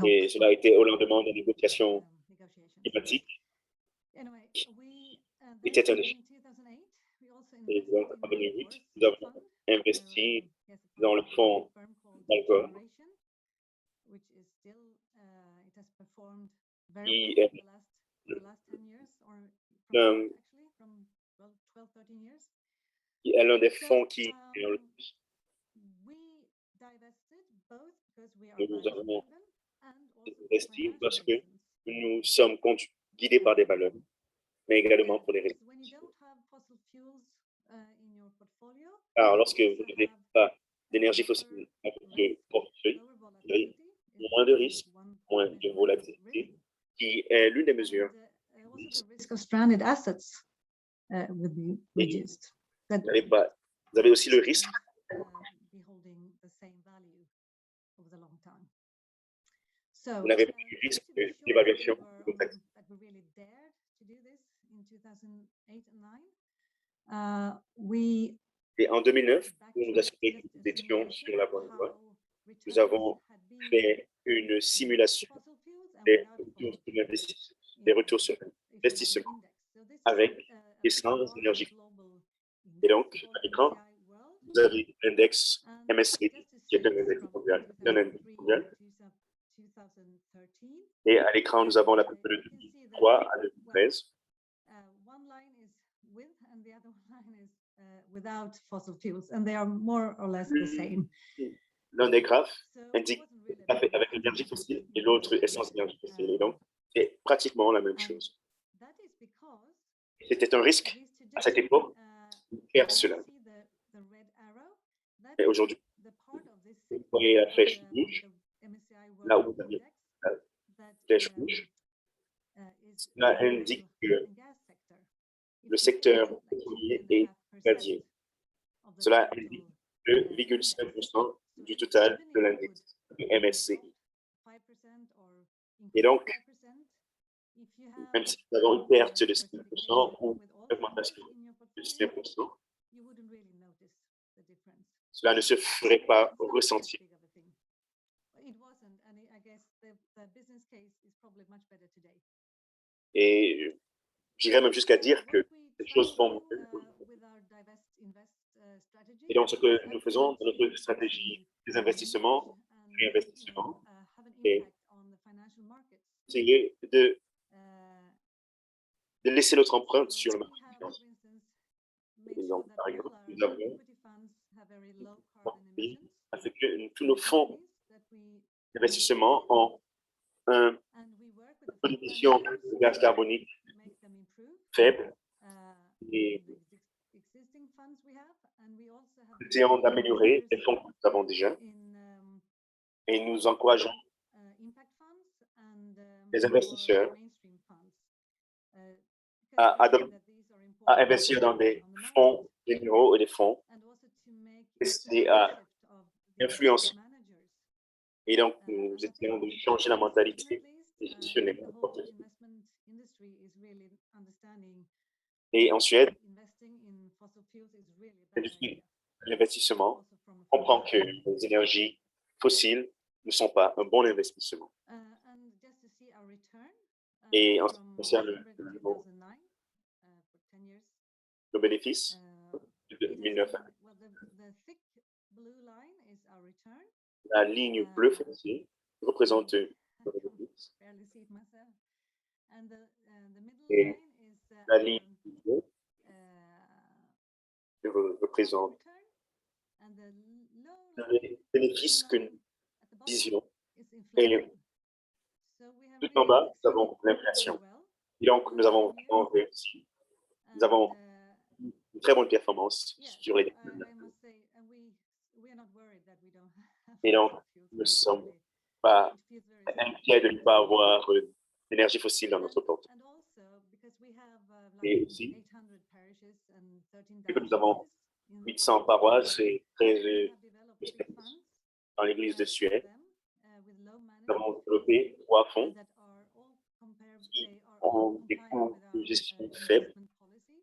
Et cela a été au lendemain des négociations climatiques qui étaient un échec. Et donc, en 2008, nous avons investi dans le fonds d'Algor, qui est l'un des fonds qui est le plus. Nous avons investi parce que nous sommes guidés par des valeurs, mais également pour les raisons. Alors, lorsque vous n'avez pas d'énergie fossile dans votre portefeuille, vous avez moins de risques, moins de volatilité, qui est l'une des mesures. Vous avez aussi le risque vous n'avez pas de risque d'évaluation de vos actifs. Et en 2009, pour nous assurer que nous étions sur la bonne voie, nous avons fait une simulation des retours sur l'investissement avec l'essence énergie. Et donc, à l'écran, vous avez l'index MSCI, qui est un index mondial. Et à l'écran, nous avons la période de 2003 à 2013. L'un des graphes indique avec l'énergie fossile et l'autre essence énergie fossile. Et donc, c'est pratiquement la même chose. C'était un risque à cette époque de faire cela. Et aujourd'hui, vous voyez la flèche rouge, là où vous avez la flèche rouge, cela indique que le secteur pétrolier est gazier. Cela indique 2,5% du total de l'indice MSCI. Et donc, même si nous avons une perte de 5% ou une augmentation de 5%, cela ne se ferait pas ressentir. Et j'irais même jusqu'à dire que les choses vont mieux. Et donc, ce que nous faisons dans notre stratégie des investissements, réinvestissements, et essayer de laisser notre empreinte sur le marché financier. Et donc, par exemple, nous avons parce que tous nos fonds d'investissement ont une émission de gaz carbonique faible et nous essayons d'améliorer les fonds que nous avons déjà et nous encourageons les investisseurs à investir dans des fonds généraux et des fonds destinés à influencer. Et donc, nous essayons de changer la mentalité institutionnelle. Et en Suède, l'industrie de l'investissement comprend que les énergies fossiles ne sont pas un bon investissement. Et en ce qui concerne nos bénéfices de 2009 à la ligne bleue foncée représente nos bénéfices. barely see it myself. And the middle Et line is la ligne bleue représente return, and the low line, les bénéfices que line nous at the bottom disions. is Et inflation. So we have tout en really bas, nous succeeded avons l'inflation. well Et donc, nous avons last 10 years. vraiment réussi. Nous And, avons une très bonne performance yeah, sur les so I must say, and we are not worried that we don't have Et donc, fossil fuels. nous ne We are sommes actually, pas it feels very safe. inquiets de ne pas avoir d'énergie fossile dans notre porte. And also because we have Et like aussi, 800 parishes and 13 vu que nous avons dioceses in 800 paroisses et 13 we have developed big diocèses funds dans l'église de for Suède, them with low nous management avons fees développé 3 fonds that are all qui they are all ont des compliant coûts with de our gestion faibles investment policy.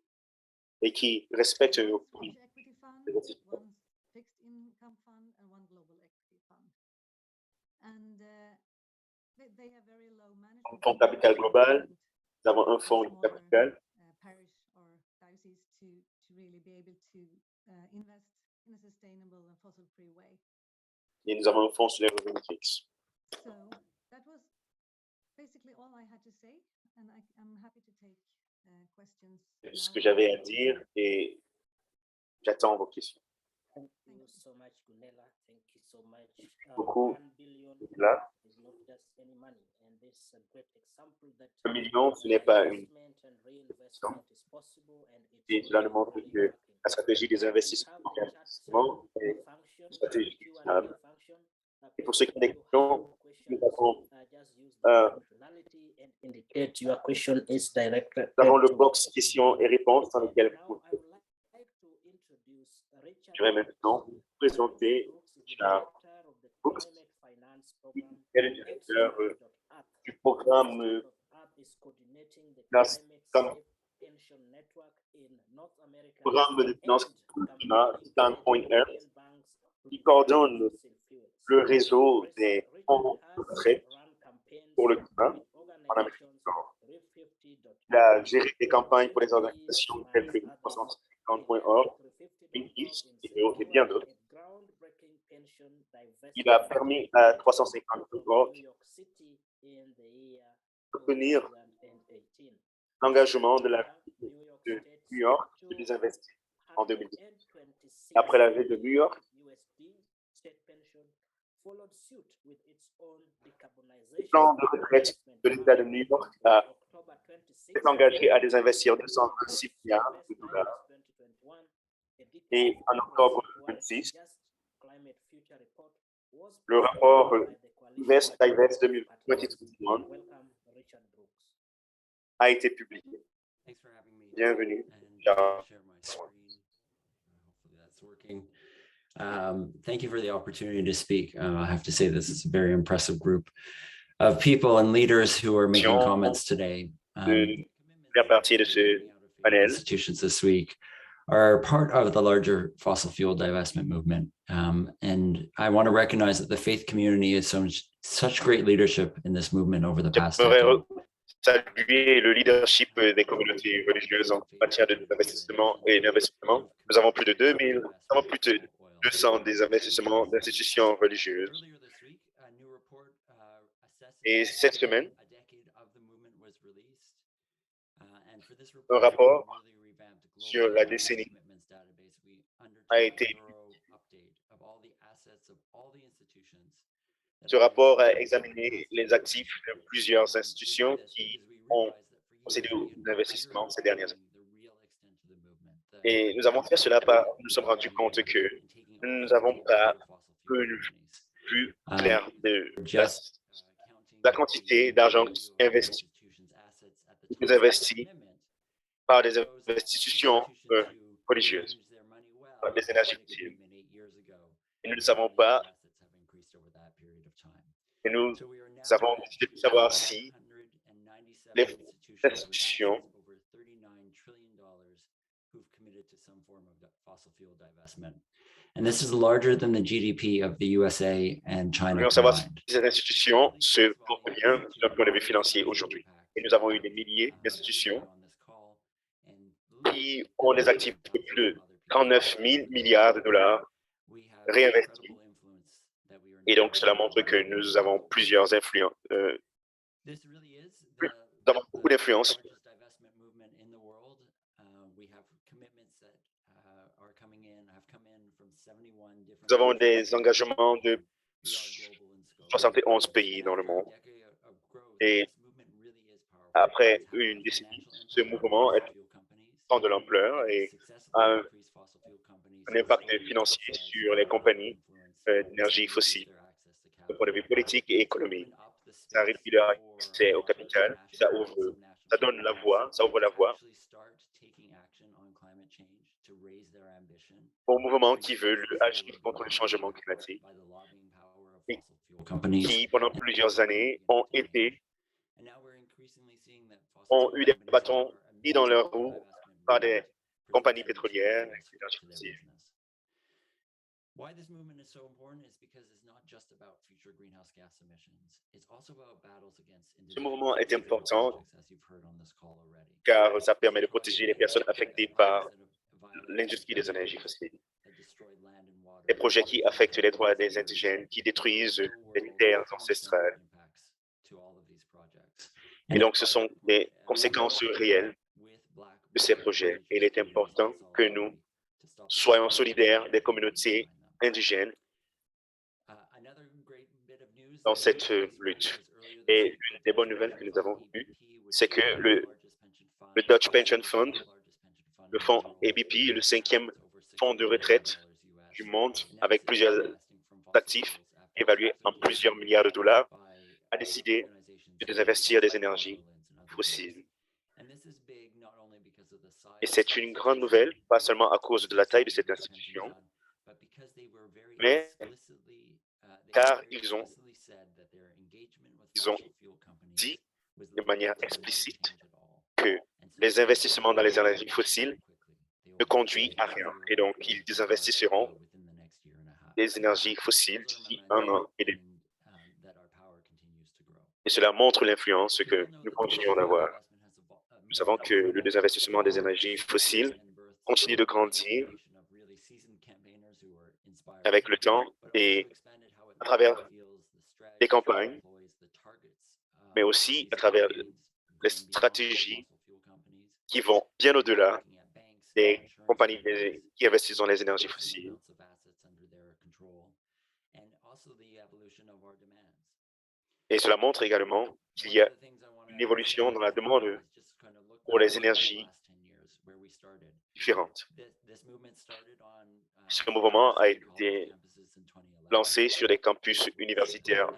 et qui respectent One nos Swedish equity fund, investissements. one fixed income fund, and one global equity fund. And they have very low management Un fonds fees capital global, and nous avons un fonds smaller capital parish or diocese to really be able to invest in a sustainable and fossil-free way. et nous avons un fonds sur les revenus fixes. So that was basically all I had to say, and I'm happy to take questions. C'est ce now que or j'avais à later. dire et j'attends vos questions. Thank Thank you you. so much, Gunela. Thank you so much. Beaucoup. 1 billion Là, is not just any money, and this is a great example that 1 million, ce n'est pas une investment and reinvestment is possible, and it's et cela nous montre really que working. la stratégie des We investissements have a chat est function, une stratégie Q&A fiable. function. Et pour ceux qui ont des You have questions, questions, nous avons, just use the euh, functionality and indicate your question is directed nous avons le to box questions et réponses dans lequel Now, vous I would like to introduce Richard je vais maintenant vous présenter Brooks, the Richard director of the Brooks, Climate Finance Program. qui est le directeur X.Earth. du programme X.Earth is coordinating the la- climate comme safe pension network in North America programme de finance and pour le climat, campaigning Stand to Point Earth, European banks qui coordonne fossil fuels. le réseau des Richard fonds de has retraite run campaigns pour le climat with en Amérique du organizations Nord. 350.org, Il a géré des campagnes pour les organisations telles que Greenpeace, others. 350.org, Greenpeace et bien d'autres. Il a permis à 350.org d'obtenir l'engagement de la ville de New York de les investir en 2010. Après la ville de New York, le plan de retraite de l'État de New York s'est engagé à des investir 226 milliards de dollars. Et en octobre 2026, le rapport Invest Divest 2021 a été publié. Bienvenue. Ciao. Thank you for the opportunity to speak. I have to say this is a very impressive group of people and leaders who are making comments today. Faire partie de ce panel. Institutions this week are part of the larger fossil fuel divestment movement. And I want to recognize that the faith community has shown such great leadership in this movement over the past decade. Saluer le leadership des communautés religieuses en matière d'investissement et d'investissement. Nous avons plus de 2000, nous avons plus de 200 des investissements d'institutions religieuses. Et cette semaine, un rapport sur la décennie a été Ce rapport a examiné les actifs de plusieurs institutions qui ont procédé aux investissements ces dernières années. Et nous avons fait cela parce que nous nous sommes rendus compte que nous n'avons pas une vue claire de la quantité d'argent investi par des institutions religieuses, par des énergies fossiles. Et nous ne savons pas, et nous avons décidé de savoir si les institutions And this is larger than the GDP of the USA and China Nous voulons savoir si combined. ces institutions se portent bien d'un point de vue financier aujourd'hui. Et nous avons eu des milliers d'institutions qui ont des actifs de plus de 39 000 milliards de dollars réinvestis. Et donc, cela montre que nous avons plusieurs Nous avons beaucoup d'influence. Nous avons des engagements de 71 pays dans le monde. Et après une décennie, ce mouvement prend de l'ampleur et a un impact financier sur les compagnies d'énergie fossile, du point de vue politique et économique. Ça réduit leur accès au capital, ça donne la voie, ça ouvre la voie au mouvement qui veut agir contre le changement climatique et qui, pendant plusieurs années, ont eu des bâtons mis dans leurs roues par des compagnies pétrolières et d'énergie fossile. Ce mouvement est important car ça permet de protéger les personnes affectées par l'industrie des énergies fossiles. Des projets qui affectent les droits des indigènes, qui détruisent les terres ancestrales. Et donc, ce sont des conséquences réelles de ces projets. Et il est important que nous soyons solidaires des communautés indigènes dans cette lutte. Et une des bonnes nouvelles que nous avons eues, c'est que le Dutch Pension Fund, le fonds ABP, le 5e fonds de retraite du monde, avec plusieurs actifs évalués en plusieurs milliards de dollars, a décidé de désinvestir des énergies fossiles. Et c'est une grande nouvelle, pas seulement à cause de la taille de cette institution, mais car ils ont dit de manière explicite que les investissements dans les énergies fossiles ne conduisent à rien. Et donc, ils désinvestisseront les énergies fossiles d'ici 1 an et demi. Et cela montre l'influence que nous continuons d'avoir. Nous savons que le désinvestissement des énergies fossiles continue de grandir avec le temps et à travers des campagnes, mais aussi à travers les stratégies qui vont bien au-delà des compagnies qui investissent dans les énergies fossiles. Et cela montre également qu'il y a une évolution dans la demande pour les énergies différentes. Ce mouvement a été lancé sur les campus universitaires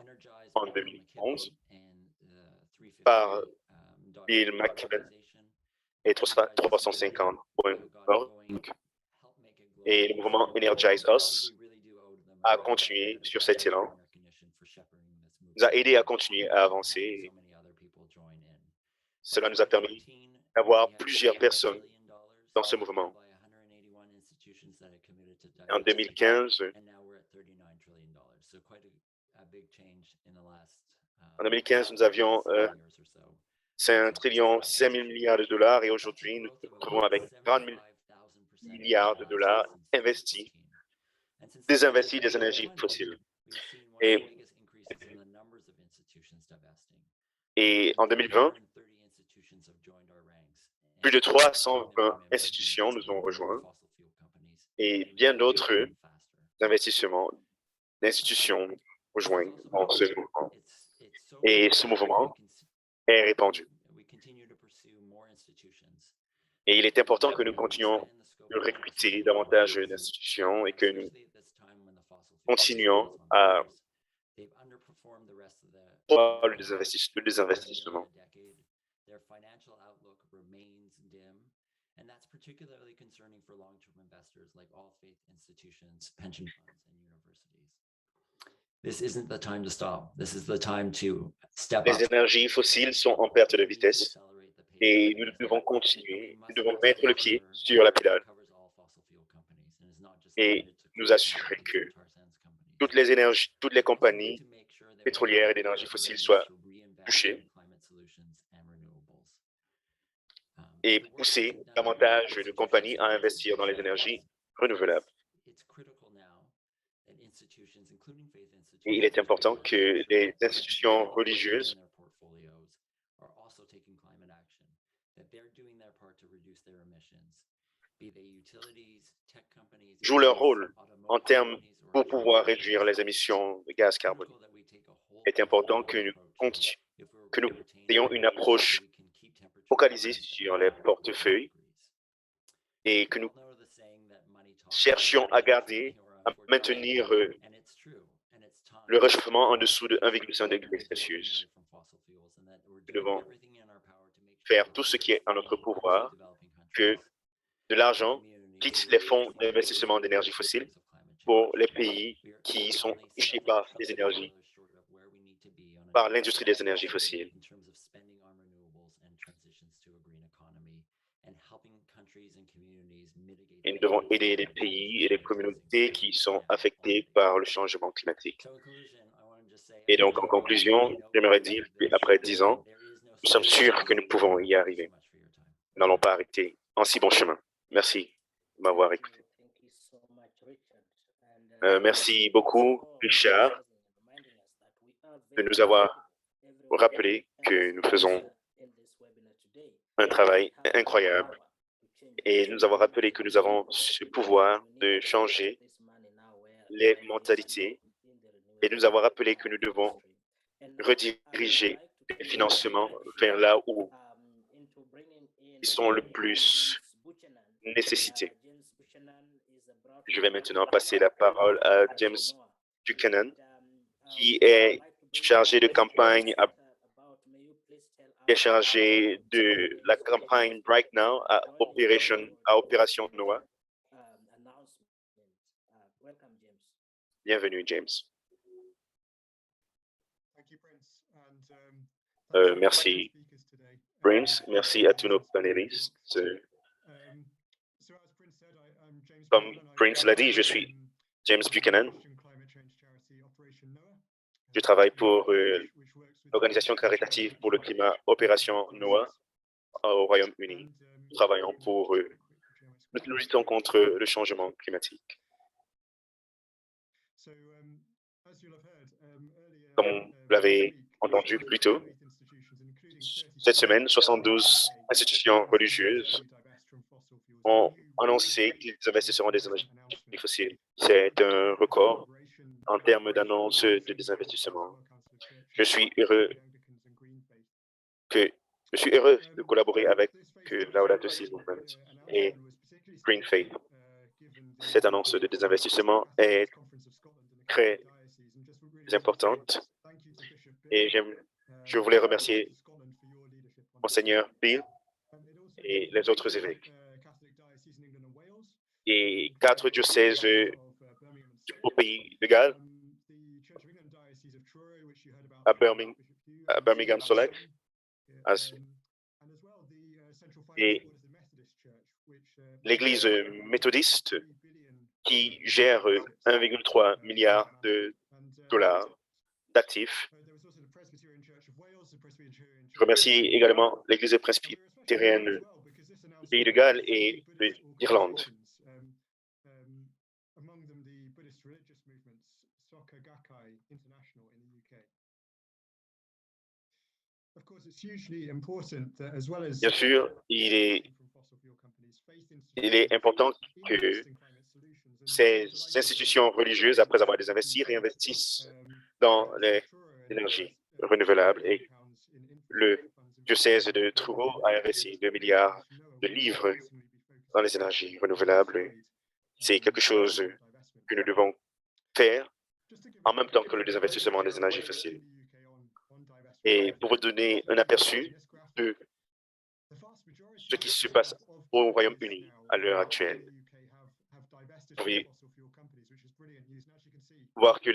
en 2011 par Bill McKibben et 350.org. Et le mouvement Energize Us a continué sur cet élan, nous a aidé à continuer à avancer. Cela nous a permis d'avoir plusieurs personnes dans ce mouvement. En 2015, nous avions 5 trillions, 5 000 milliards de dollars et aujourd'hui, nous nous retrouvons avec 30 000 milliards de dollars investis, désinvestis des énergies fossiles. Et en 2020, plus de 320 institutions nous ont rejoints et bien d'autres investissements d'institutions rejoignent dans ce mouvement. Et ce mouvement est répandu. Et il est important que nous continuions de recruter davantage d'institutions et que nous continuions à voir le désinvestissement. Les énergies fossiles sont en perte de vitesse et nous devons continuer, nous devons mettre le pied sur la pédale et nous assurer que toutes les compagnies pétrolières et d'énergie fossile soient touchées et pousser davantage de compagnies à investir dans les énergies renouvelables. Et il est important que les institutions religieuses portfolios are also taking climate action, that they're doing their part to reduce their emissions, be they utilities, tech companies, jouent leur rôle en automotive termes companies, or pour pouvoir agriculture réduire les émissions de gaz carbonique. critical that we take a whole Il est important que nous, que nous ayons une approche focalisée sur les portefeuilles et que nous cherchions à garder, à maintenir le réchauffement en dessous de 1,5 degré Celsius. Nous devons faire tout ce qui est en notre pouvoir, que de l'argent quitte les fonds d'investissement d'énergie fossile pour les pays qui sont touchés par les énergies, par l'industrie des énergies fossiles. Et nous devons aider les pays et les communautés qui sont affectés par le changement climatique. Et donc, en conclusion, j'aimerais dire qu'après 10 ans, nous sommes sûrs que nous pouvons y arriver. Nous n'allons pas arrêter en si bon chemin. Merci de m'avoir écouté. Merci beaucoup, Richard, de nous avoir rappelé que nous faisons un travail incroyable et nous avons rappelé que nous avons ce pouvoir de changer les mentalités et nous avons rappelé que nous devons rediriger les financements vers là où ils sont le plus nécessités. Je vais maintenant passer la parole à James Buchanan, qui est chargé de campagne, qui est chargé de la campagne Right Now à Opération Noah. Bienvenue, James. Merci, Prince. Merci à tous nos panélistes. Comme Prince l'a dit, je suis James Buchanan. Je travaille pour l'organisation caritative pour le climat Opération Noah au Royaume-Uni. Nous travaillons pour nous luttons contre le changement climatique. Comme vous l'avez entendu plus tôt, cette semaine, 72 institutions religieuses ont annoncé qu'ils investisseront des énergies fossiles. C'est un record en termes d'annonces de désinvestissement. Je suis heureux de collaborer avec Laudato Si Movement et Green Faith. Cette annonce de désinvestissement est très importante et je voulais remercier Monseigneur Bill et les autres évêques et 4 diocèses du pays de Galles, à Birmingham Solec, et l'Église méthodiste qui gère 1,3 milliard de dollars d'actifs. Je remercie également l'Église presbytérienne du pays de Galles et d'Irlande. Bien sûr, il est important que ces institutions religieuses, après avoir désinvesti, réinvestissent dans les énergies renouvelables. Et le diocèse de Truro a investi 2 milliards de livres dans les énergies renouvelables. C'est quelque chose que nous devons faire en même temps que le désinvestissement des énergies fossiles. Et pour vous donner un aperçu de ce qui se passe au Royaume-Uni à l'heure actuelle, vous pouvez voir que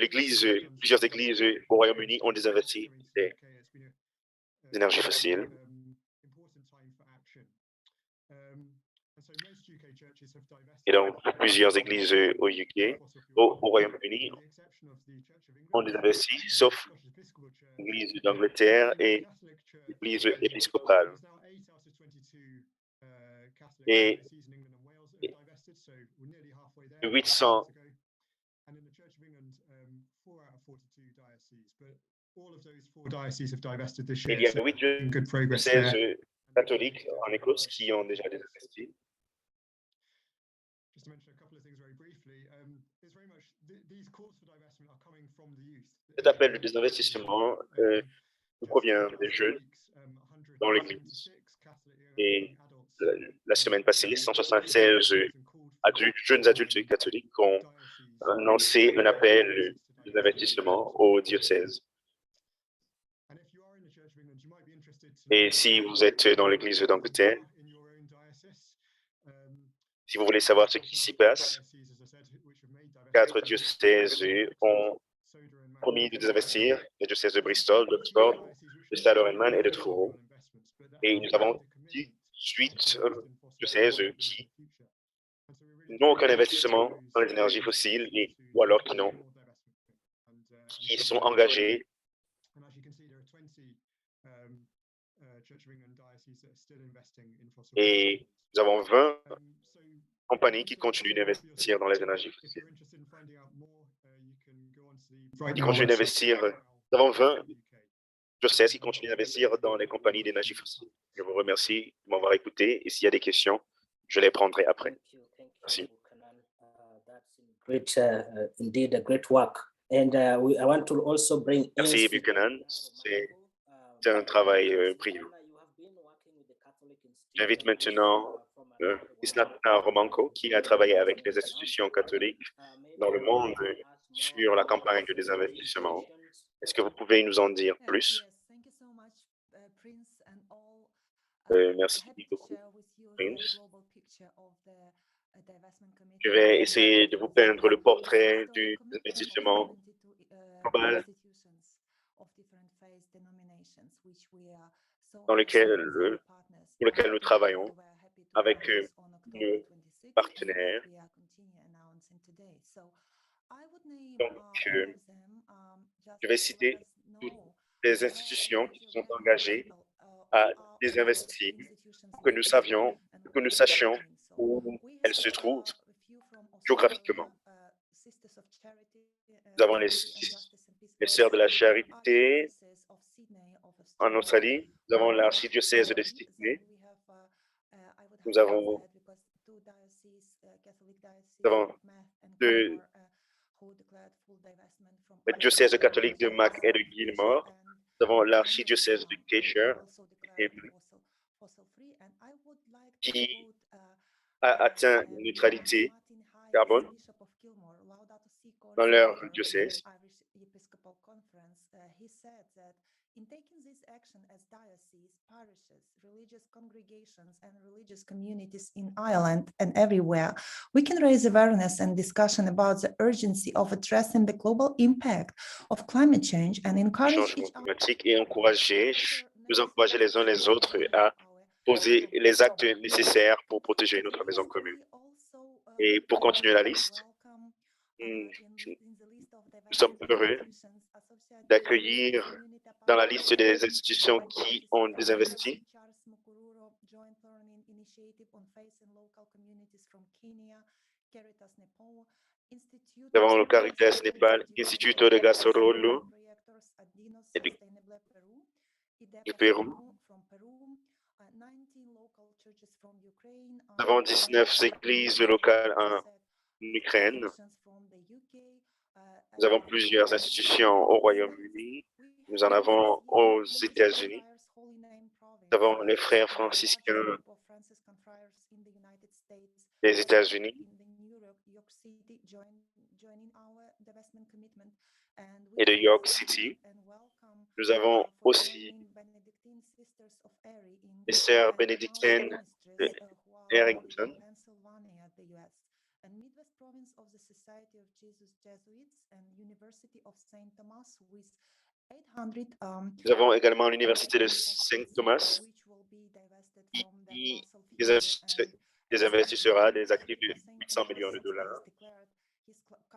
plusieurs églises au Royaume-Uni ont désinvesti des énergies fossiles. Et donc, plusieurs églises au Royaume-Uni ont désinvesti, sauf l'Église d'Angleterre et l'Église épiscopale. Et 800 Il y a 8 diocèses catholiques en Écosse qui ont déjà désinvesti. Cet appel de désinvestissement nous provient des jeunes dans l'Église. Et la semaine passée, 176 jeunes adultes catholiques ont lancé un appel d'investissement au diocèse. Et si vous êtes dans l'Église d'Angleterre, si vous voulez savoir ce qui s'y passe, 4 diocèses ont promis de désinvestir, les diocèses de Bristol, d'Oxford, de Stade-Oranman et de Truro. Et nous avons 18 diocèses qui n'ont aucun investissement dans les énergies fossiles ou alors qui sont engagés. Et nous avons 20 compagnies qui continuent d'investir dans les énergies fossiles. Qui continuent d'investir. Nous avons 20 diocèses qui continuent d'investir dans les compagnies d'énergie fossile. Je vous remercie de m'avoir écouté et s'il y a des questions, je les prendrai après. Merci. Indeed, a great work. And I want to also bring. Merci, Buchanan. C'est un travail brillant. J'invite maintenant Isnatna Romanko, qui a travaillé avec les institutions catholiques dans le monde sur la campagne de désinvestissement. Est-ce que vous pouvez nous en dire plus? Merci beaucoup, Prince. Je vais essayer de vous peindre le portrait du investissement global pour lequel nous travaillons avec nos partenaires. Donc, je vais citer toutes les institutions qui sont engagées à désinvestir pour que nous sachions où elles se trouvent géographiquement. Nous avons les Sœurs de la Charité en Australie, nous avons l'archidiocèse de Sydney, nous avons le diocèse catholique de Mac et de Gilmore, nous avons l'archidiocèse de Keisher qui a atteint une neutralité carbone dans leur diocèse. In taking this action as dioceses, parishes, religious congregations, and religious communities in Ireland and everywhere, we can raise awareness and discussion about the urgency of addressing the global impact of climate change and encourage each other. Et nous encourager les uns les autres à poser les actes nécessaires pour protéger notre maison commune. Et pour continuer la liste, nous sommes heureux d'accueillir dans la liste des institutions qui ont désinvesti. Nous avons le Caritas Népal, Instituto de Gasorolo et du Pérou. Nous avons 19 églises locales en Ukraine. Nous avons plusieurs institutions au Royaume-Uni. Nous en avons aux États-Unis. Nous avons les frères franciscains des États-Unis. Et de York City. Nous avons aussi les sœurs bénédictines de Harrington. Nous avons également l'Université de Saint Thomas qui désinvestissera des actifs de 800 millions de dollars.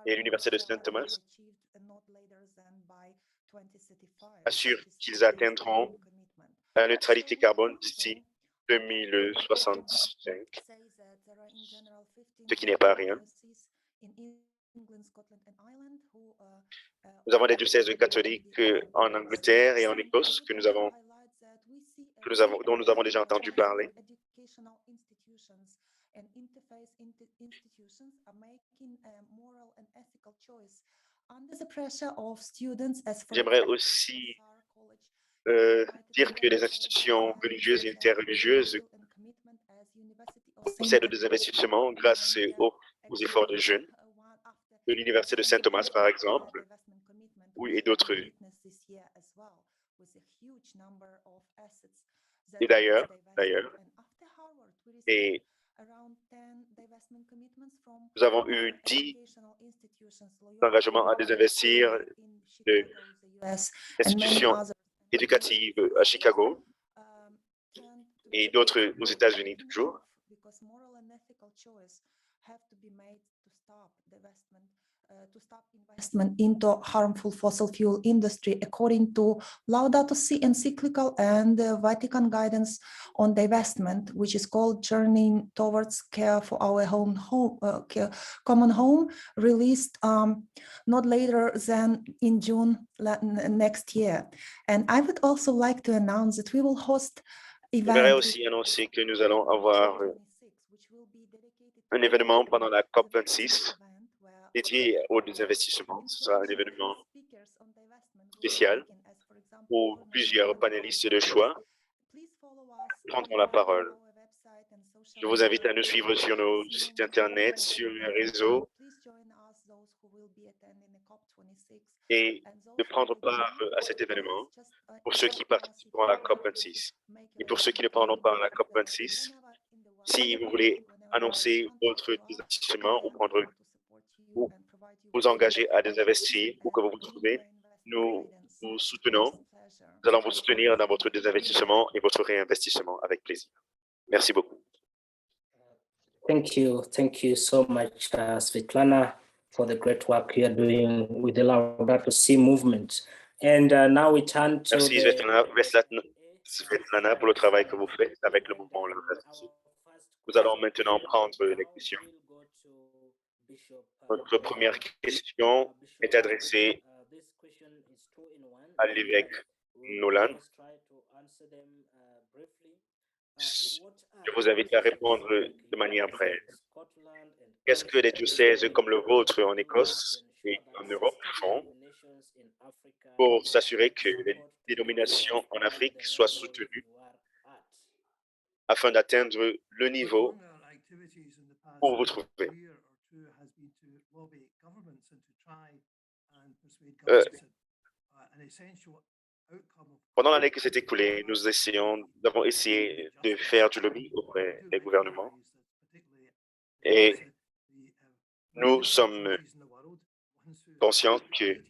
Et l'Université de Saint Thomas assure qu'ils atteindront la neutralité carbone d'ici 2065, ce qui n'est pas rien. Nous Nous avons des diocèses catholiques en Angleterre et en Écosse dont nous avons déjà entendu parler. J'aimerais aussi dire que les institutions religieuses et interreligieuses possèdent des investissements grâce aux efforts des jeunes, de l'Université de Saint-Thomas, par exemple, et d'autres. Et d'ailleurs, et nous avons eu 10 engagements à désinvestir d'institutions éducatives à Chicago et d'autres aux États-Unis toujours. Investment into harmful fossil fuel industry according to Laudato Si encyclical and Vatican guidance on divestment, which is called Journeying Towards Care for Our Common Home, released not later than in June next year. And I would also like to announce that we will host J'aimerais aussi annoncer que nous allons avoir un événement pendant la COP26 dédié aux investissements. Ce sera un événement spécial où plusieurs panélistes de choix prendront la parole. Je vous invite à nous suivre sur nos sites internet, sur les réseaux et de prendre part à cet événement pour ceux qui participeront à la COP26. Et pour ceux qui ne prendront pas à la COP26, si vous voulez annoncer votre investissement ou vous engager à désinvestir ou que vous vous trouvez, nous vous soutenons. Nous allons vous soutenir dans votre désinvestissement et votre réinvestissement avec plaisir. Merci beaucoup. Thank you so much, Svetlana, for the great work you are doing with the Laudato Si movement. And now we turn to Merci Svetlana pour le travail que vous faites avec le mouvement Laudato Si. Nous allons maintenant prendre les questions. Notre première question est adressée à l'évêque Nolan. Je vous invite à répondre de manière brève. Qu'est-ce que les diocèses comme le vôtre en Écosse et en Europe font pour s'assurer que les dénominations en Afrique soient soutenues afin d'atteindre le niveau où vous vous trouvez? Pendant l'année qui s'est écoulée, nous avons essayé de faire du lobby auprès des gouvernements et nous sommes conscients que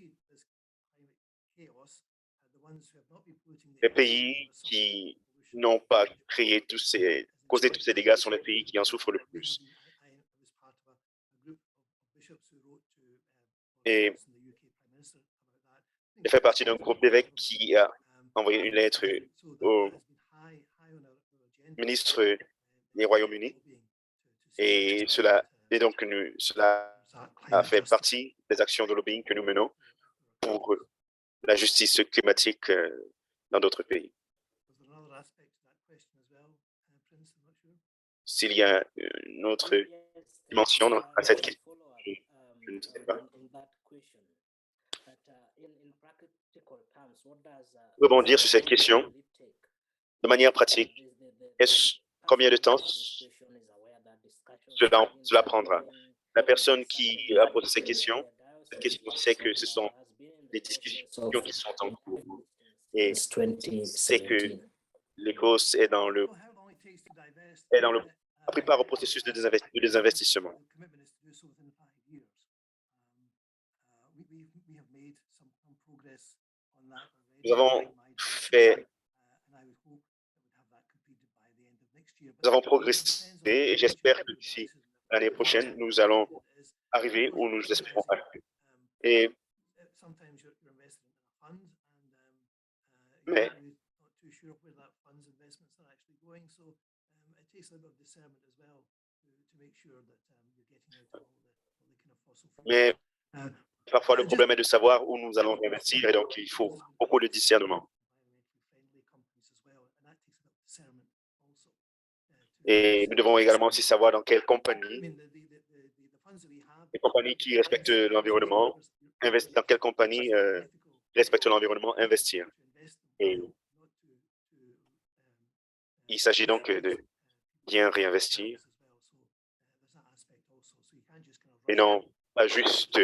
les pays qui n'ont pas causé tous ces dégâts sont les pays qui en souffrent le plus. Et je fais partie d'un groupe d'évêques qui a envoyé une lettre au ministre des Royaumes-Unis et cela a fait partie des actions de lobbying que nous menons pour la justice climatique dans d'autres pays. S'il y a une autre dimension à cette question, je ne sais pas. Rebondir sur cette question de manière pratique. Combien de temps cela prendra? La personne qui a posé cette question sait que ce sont des discussions qui sont en cours et c'est que l'Écosse prépare au processus de désinvestissement. Nous avons progressé et j'espère que d'ici l'année prochaine, nous allons arriver où nous espérons arriver. Mais parfois le problème est de savoir où nous allons investir et donc il faut beaucoup de discernement. Et nous devons également aussi savoir dans quelles compagnies, les compagnies qui respectent l'environnement, dans quelles compagnies respectent l'environnement, investir. Et il s'agit donc de bien réinvestir et non pas juste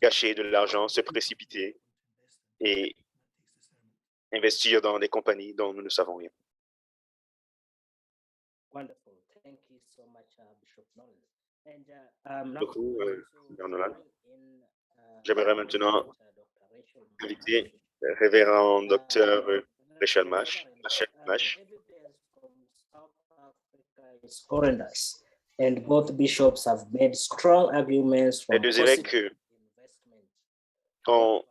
gâcher de l'argent, se précipiter et investir dans des compagnies dont nous ne savons rien. Wonderful. Thank you so much, Bishop Nolan. Beaucoup, Nolan. J'aimerais maintenant inviter le révérend docteur Rachel Mash. Is horrendous, and both bishops have made strong arguments Les from deux évêques ont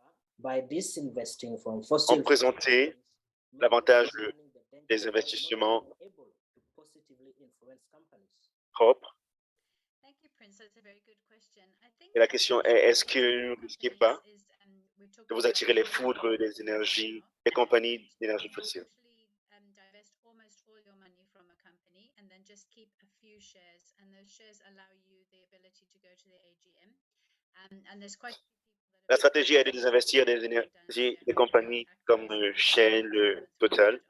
présenté l'avantage des investissements propres. Et la question est, est-ce que vous ne risquez pas de vous attirer les foudres des énergies, des compagnies d'énergie fossile? La stratégie est de désinvestir des énergies, des compagnies comme Shell, Total,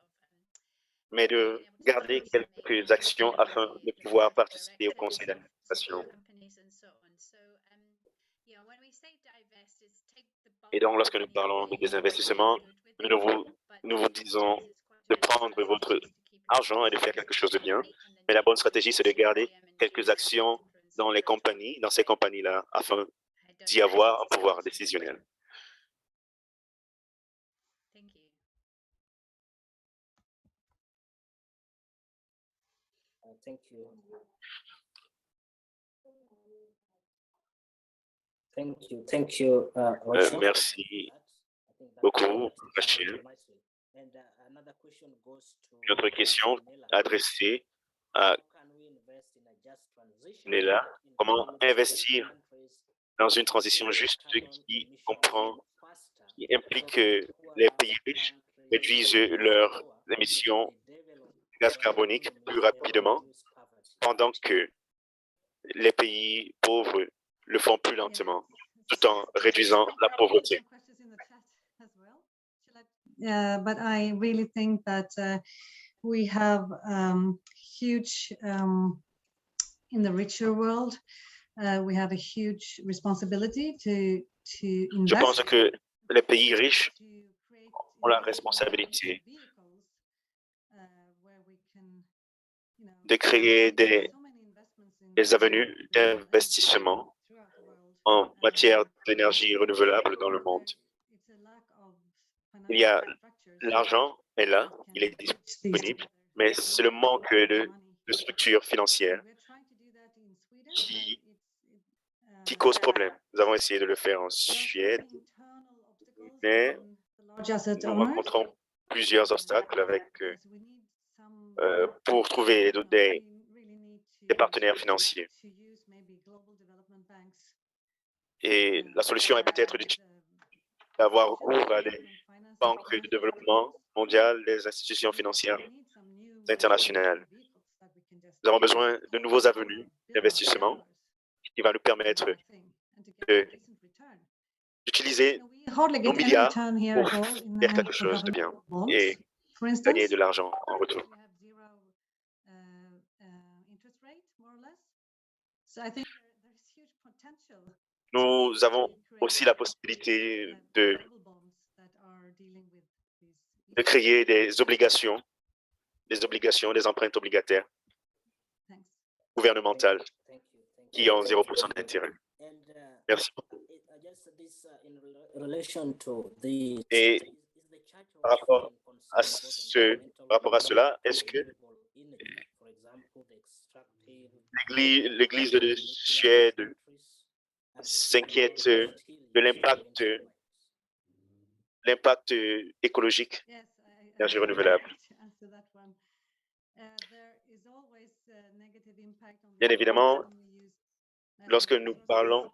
mais de garder quelques actions afin de pouvoir participer au conseil d'administration. Et donc, lorsque nous parlons de désinvestissement, nous vous disons de prendre votre argent et de faire quelque chose de bien. Mais la bonne stratégie, c'est de garder quelques actions dans les compagnies, dans ces compagnies-là, afin d'y avoir un pouvoir décisionnel. Thank you. Thank you, Rachel. Merci beaucoup, Rachel. Une autre question adressée à Nela. Comment investir dans une transition juste qui implique que les pays riches réduisent leurs émissions de gaz carbonique plus rapidement, pendant que les pays pauvres le font plus lentement, tout en réduisant la pauvreté. But I really think that we have huge, in the richer world, we have a huge responsibility to Je pense invest. que les pays riches ont la responsabilité de créer des avenues d'investissement en matière d'énergie renouvelable dans le monde. Il y a l'argent est là, il est disponible, mais c'est le manque de structures financières qui cause problème. Nous avons essayé de le faire en Suède, mais nous rencontrons plusieurs obstacles pour trouver des partenaires financiers. Et la solution est peut-être d'avoir recours à des banques de développement mondial, des institutions financières internationales. Nous avons besoin de nouveaux avenues d'investissement qui va nous permettre d'utiliser nos milliards pour faire quelque chose de bien et gagner de l'argent en retour. Nous avons aussi la possibilité de créer des obligations, des empreintes obligataires gouvernementales qui ont 0% d'intérêt. Merci beaucoup. Et par rapport à cela, est-ce que l'Église de Suède s'inquiète de l'impact écologique d'énergie renouvelable? Bien évidemment, lorsque nous parlons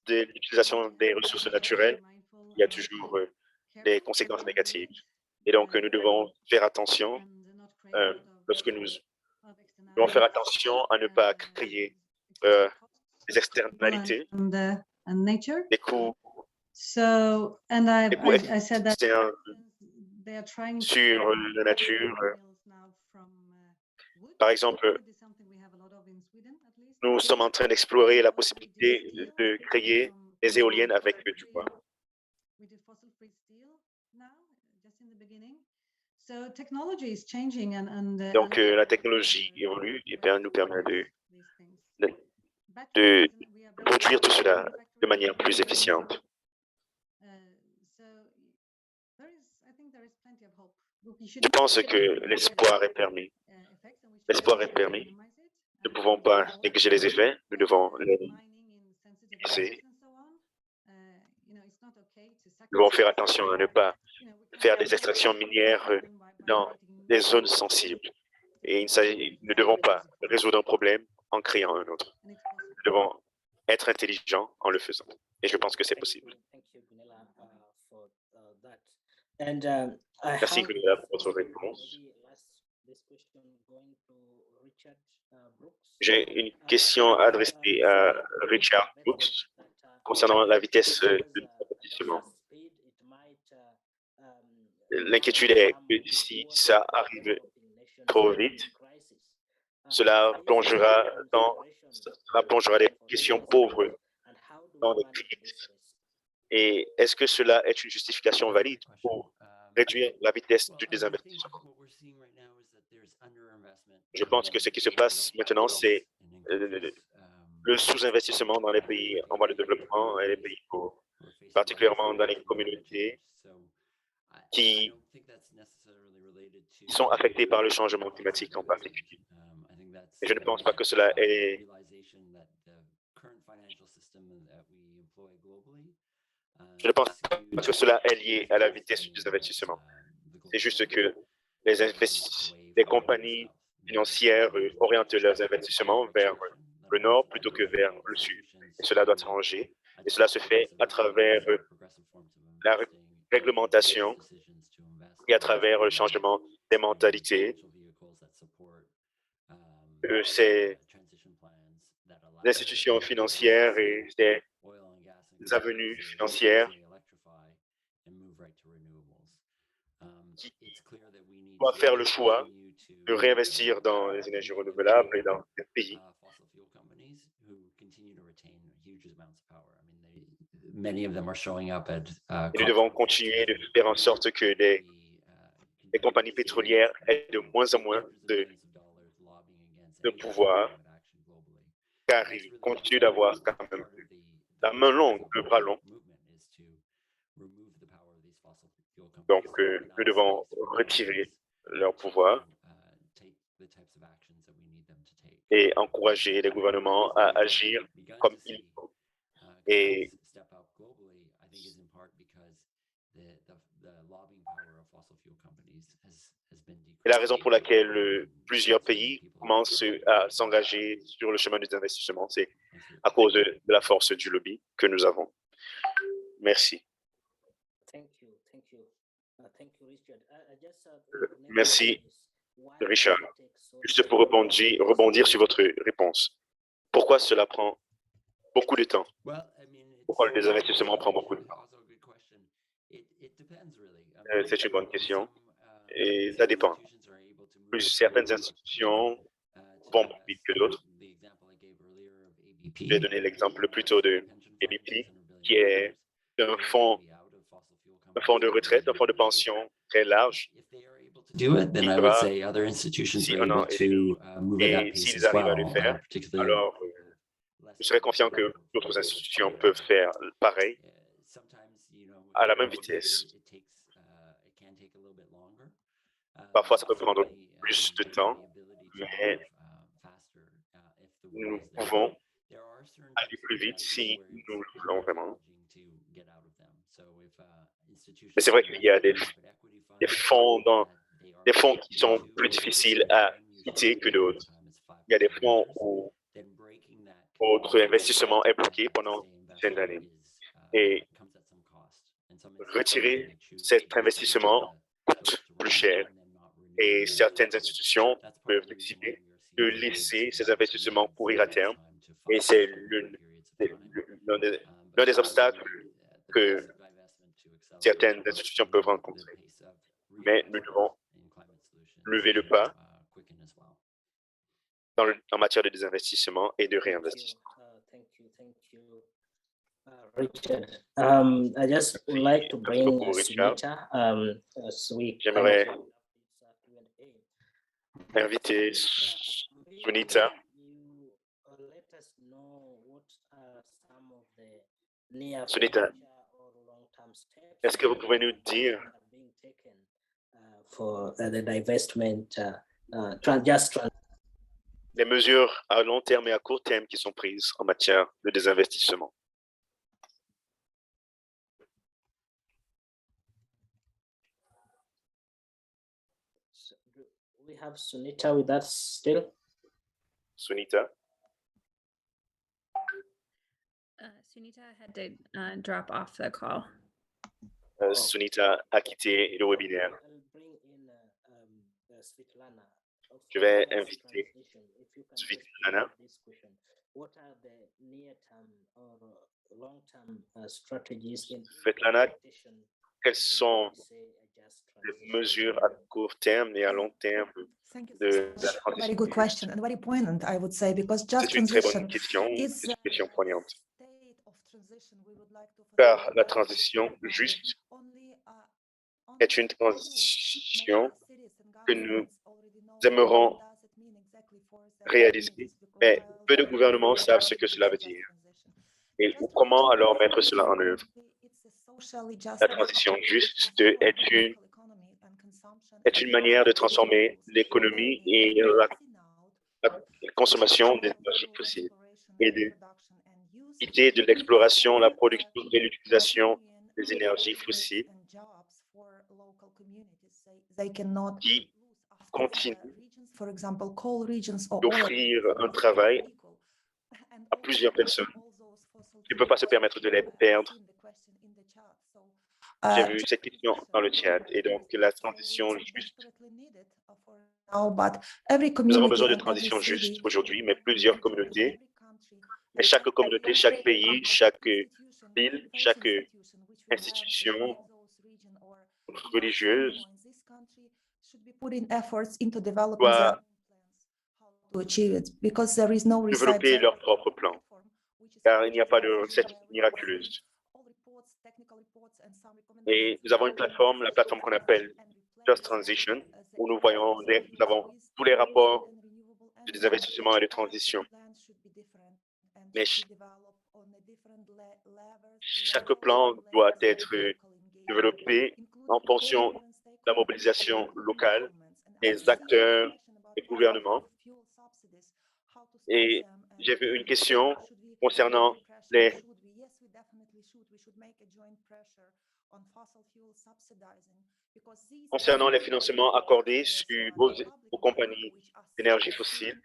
de l'utilisation des ressources naturelles, il y a toujours des conséquences négatives. Et donc, nous devons faire attention lorsque nous devons faire attention à ne pas créer des externalités, des coûts So, and I said that externes they are trying to sur la nature. Par exemple, nous sommes en train d'explorer la possibilité de créer des éoliennes avec du bois. Donc, la technologie évolue et nous permet de produire tout cela de manière plus efficiente. Je pense que l'espoir est permis. L'espoir est permis. Nous ne pouvons pas négliger les effets, nous devons les utiliser. Nous devons faire attention à ne pas faire des extractions minières dans des zones sensibles. Et nous ne devons pas résoudre un problème en créant un autre. Nous devons être intelligents en le faisant. Et je pense que c'est possible. Merci, Gunilla, pour votre réponse. J'ai une question adressée à Richard Brooks concernant la vitesse de l'investissement. L'inquiétude est que si ça arrive trop vite, cela plongera des questions pauvres dans des crises. Et est-ce que cela est une justification valide pour réduire la vitesse du désinvestissement? Je pense que ce qui se passe maintenant, c'est le sous-investissement dans les pays en voie de développement et les pays pauvres, particulièrement dans les communautés qui sont affectées par le changement climatique en particulier. Et je ne pense pas que cela est Je ne pense pas que cela est lié à la vitesse du désinvestissement. C'est juste que les compagnies financières orientent leurs investissements vers le nord plutôt que vers le sud. Et cela doit changer. Et cela se fait à travers la réglementation et à travers le changement des mentalités. Ces institutions financières et des avenues financières qui doivent faire le choix de réinvestir dans les énergies renouvelables et dans les pays. Et nous devons continuer de faire en sorte que les compagnies pétrolières aient de moins en moins de pouvoir, car ils continuent d'avoir quand même la main longue, le bras long. Donc, nous devons retirer leur pouvoir et encourager les gouvernements à agir comme il faut. Et la raison pour laquelle plusieurs pays commencent à s'engager sur le chemin des investissements, c'est à cause de la force du lobby que nous avons. Merci. Merci, Richard. Juste pour rebondir sur votre réponse. Pourquoi cela prend beaucoup de temps? Pourquoi le désinvestissement prend beaucoup de temps? C'est une bonne question. Et ça dépend. Certaines institutions vont plus vite que d'autres. Je vais donner l'exemple plutôt de ABP, qui est un fonds de retraite, un fonds de pension très large. Then I would say other institutions are able to move at that pace as well, particularly. Alors, je serais confiant que d'autres institutions peuvent faire pareil à la même vitesse. Parfois, ça peut prendre plus de temps, mais nous pouvons aller plus vite si nous le voulons vraiment. Mais c'est vrai qu'il y a des fonds qui sont plus difficiles à quitter que d'autres. Il y a des fonds où votre investissement est bloqué pendant dizaine d'années. Et retirer cet investissement coûte plus cher et certaines institutions peuvent décider de laisser ces investissements courir à terme. Et c'est l'un des obstacles que certaines institutions peuvent rencontrer. Mais nous devons lever le pas en matière de désinvestissement et de réinvestissement. Thank you, Richard. I just would like to bring beaucoup, Richard. Sunita, as we J'aimerais kind of- inviter Sunita. Let us know what are some of the near Sunita, future or long-term steps est-ce que vous pouvez nous dire that are being taken for the divestment, les mesures à long terme et à court terme qui sont prises en matière de désinvestissement? We have Sunita with us still. Sunita, Sunita had to drop off the call. Sunita a quitté le webinaire. I'll bring in Svetlana. Je vais For this inviter transition, if you can Svetlana. respond to this question. What are the near-term or long-term strategies in Svetlana, implementation quelles sont say, a just les transition? mesures à court terme et à long terme Thank you de so la much. Very transition? good question and very poignant, I would say, because just C'est une très transition bonne question, is c'est une question poignante. state of transition we would like to Car la facilitate transition by juste only, est une only transition cities and que nous governments already know aimerons what does it mean exactly for their réaliser, communities, because mais while peu de they gouvernements know savent ce que cela veut it's a dire. transition. Et Just comment transition alors mettre cela en œuvre? it's a socially just La transition juste est political economy and consumption est une manière de transformer l'économie et la consommation d'énergie fossile et d'éviter de l'exploration, la production et l'utilisation des énergies fossiles qui continuent d'offrir un travail à plusieurs personnes qui ne peuvent pas se permettre de les perdre. J'ai vu cette question dans le chat et donc la transition juste. Nous avons besoin de transition juste aujourd'hui, mais plusieurs communautés, mais chaque communauté, chaque pays, chaque ville, chaque institution religieuse doit développer leur propre plan, car il n'y a pas de recette miraculeuse. Et nous avons une plateforme, la plateforme qu'on appelle Just Transition, où nous avons tous les rapports de désinvestissement et de transition. Mais chaque plan doit être développé en fonction de la mobilisation locale des acteurs et gouvernements. Et j'ai vu une question concernant les financements accordés aux compagnies d'énergie fossile.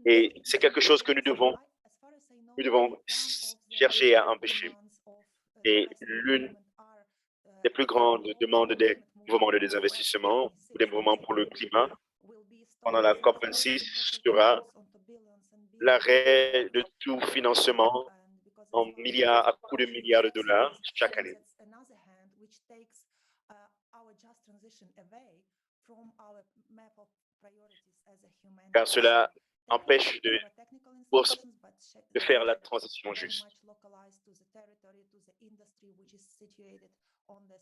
Et c'est quelque chose que nous devons chercher à empêcher. Et l'une des plus grandes demandes des mouvements de désinvestissement ou des mouvements pour le climat pendant la COP26 sera l'arrêt de tout financement en milliards, à coups de milliards de dollars chaque année. Car cela empêche de faire la transition juste.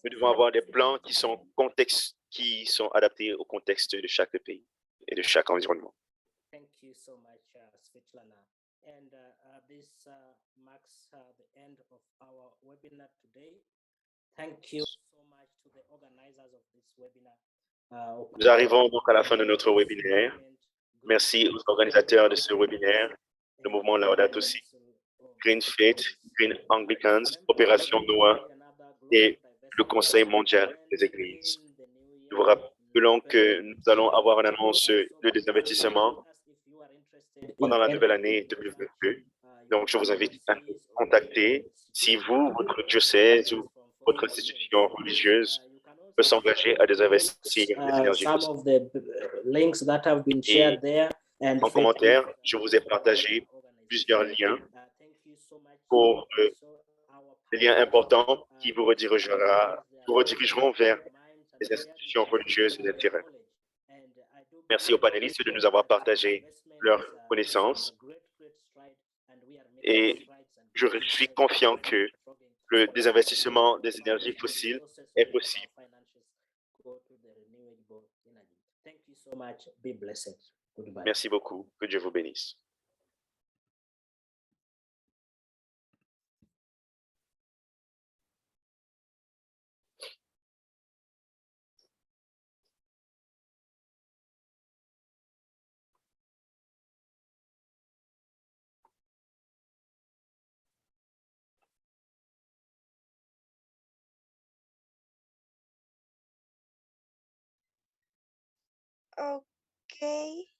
Nous devons avoir des plans qui sont adaptés au contexte de chaque pays et de chaque environnement. Thank you so much, Svetlana. And this marks the end of our webinar today. Thank you so much to the organizers of this webinar. Nous arrivons donc à la fin de notre webinaire. Merci aux organisateurs de ce webinaire, le mouvement Laudato Si, Green Faith, Green Anglicans, Opération Noah et le Conseil mondial des églises. Nous vous rappelons que nous allons avoir une annonce de désinvestissement pendant la nouvelle année 2022. Donc, je vous invite à nous contacter si vous, votre diocèse ou votre institution religieuse peut s'engager à désinvestir les énergies some fossiles. of the links that have been shared there. And En commentaire, je vous ai partagé plusieurs liens pour des liens importants qui vous redirigeront vers les institutions religieuses et d'intérêt. Merci aux panélistes de nous avoir partagé leurs connaissances et je suis confiant que le désinvestissement des énergies fossiles est possible. Merci beaucoup. Que Dieu vous bénisse. Okay.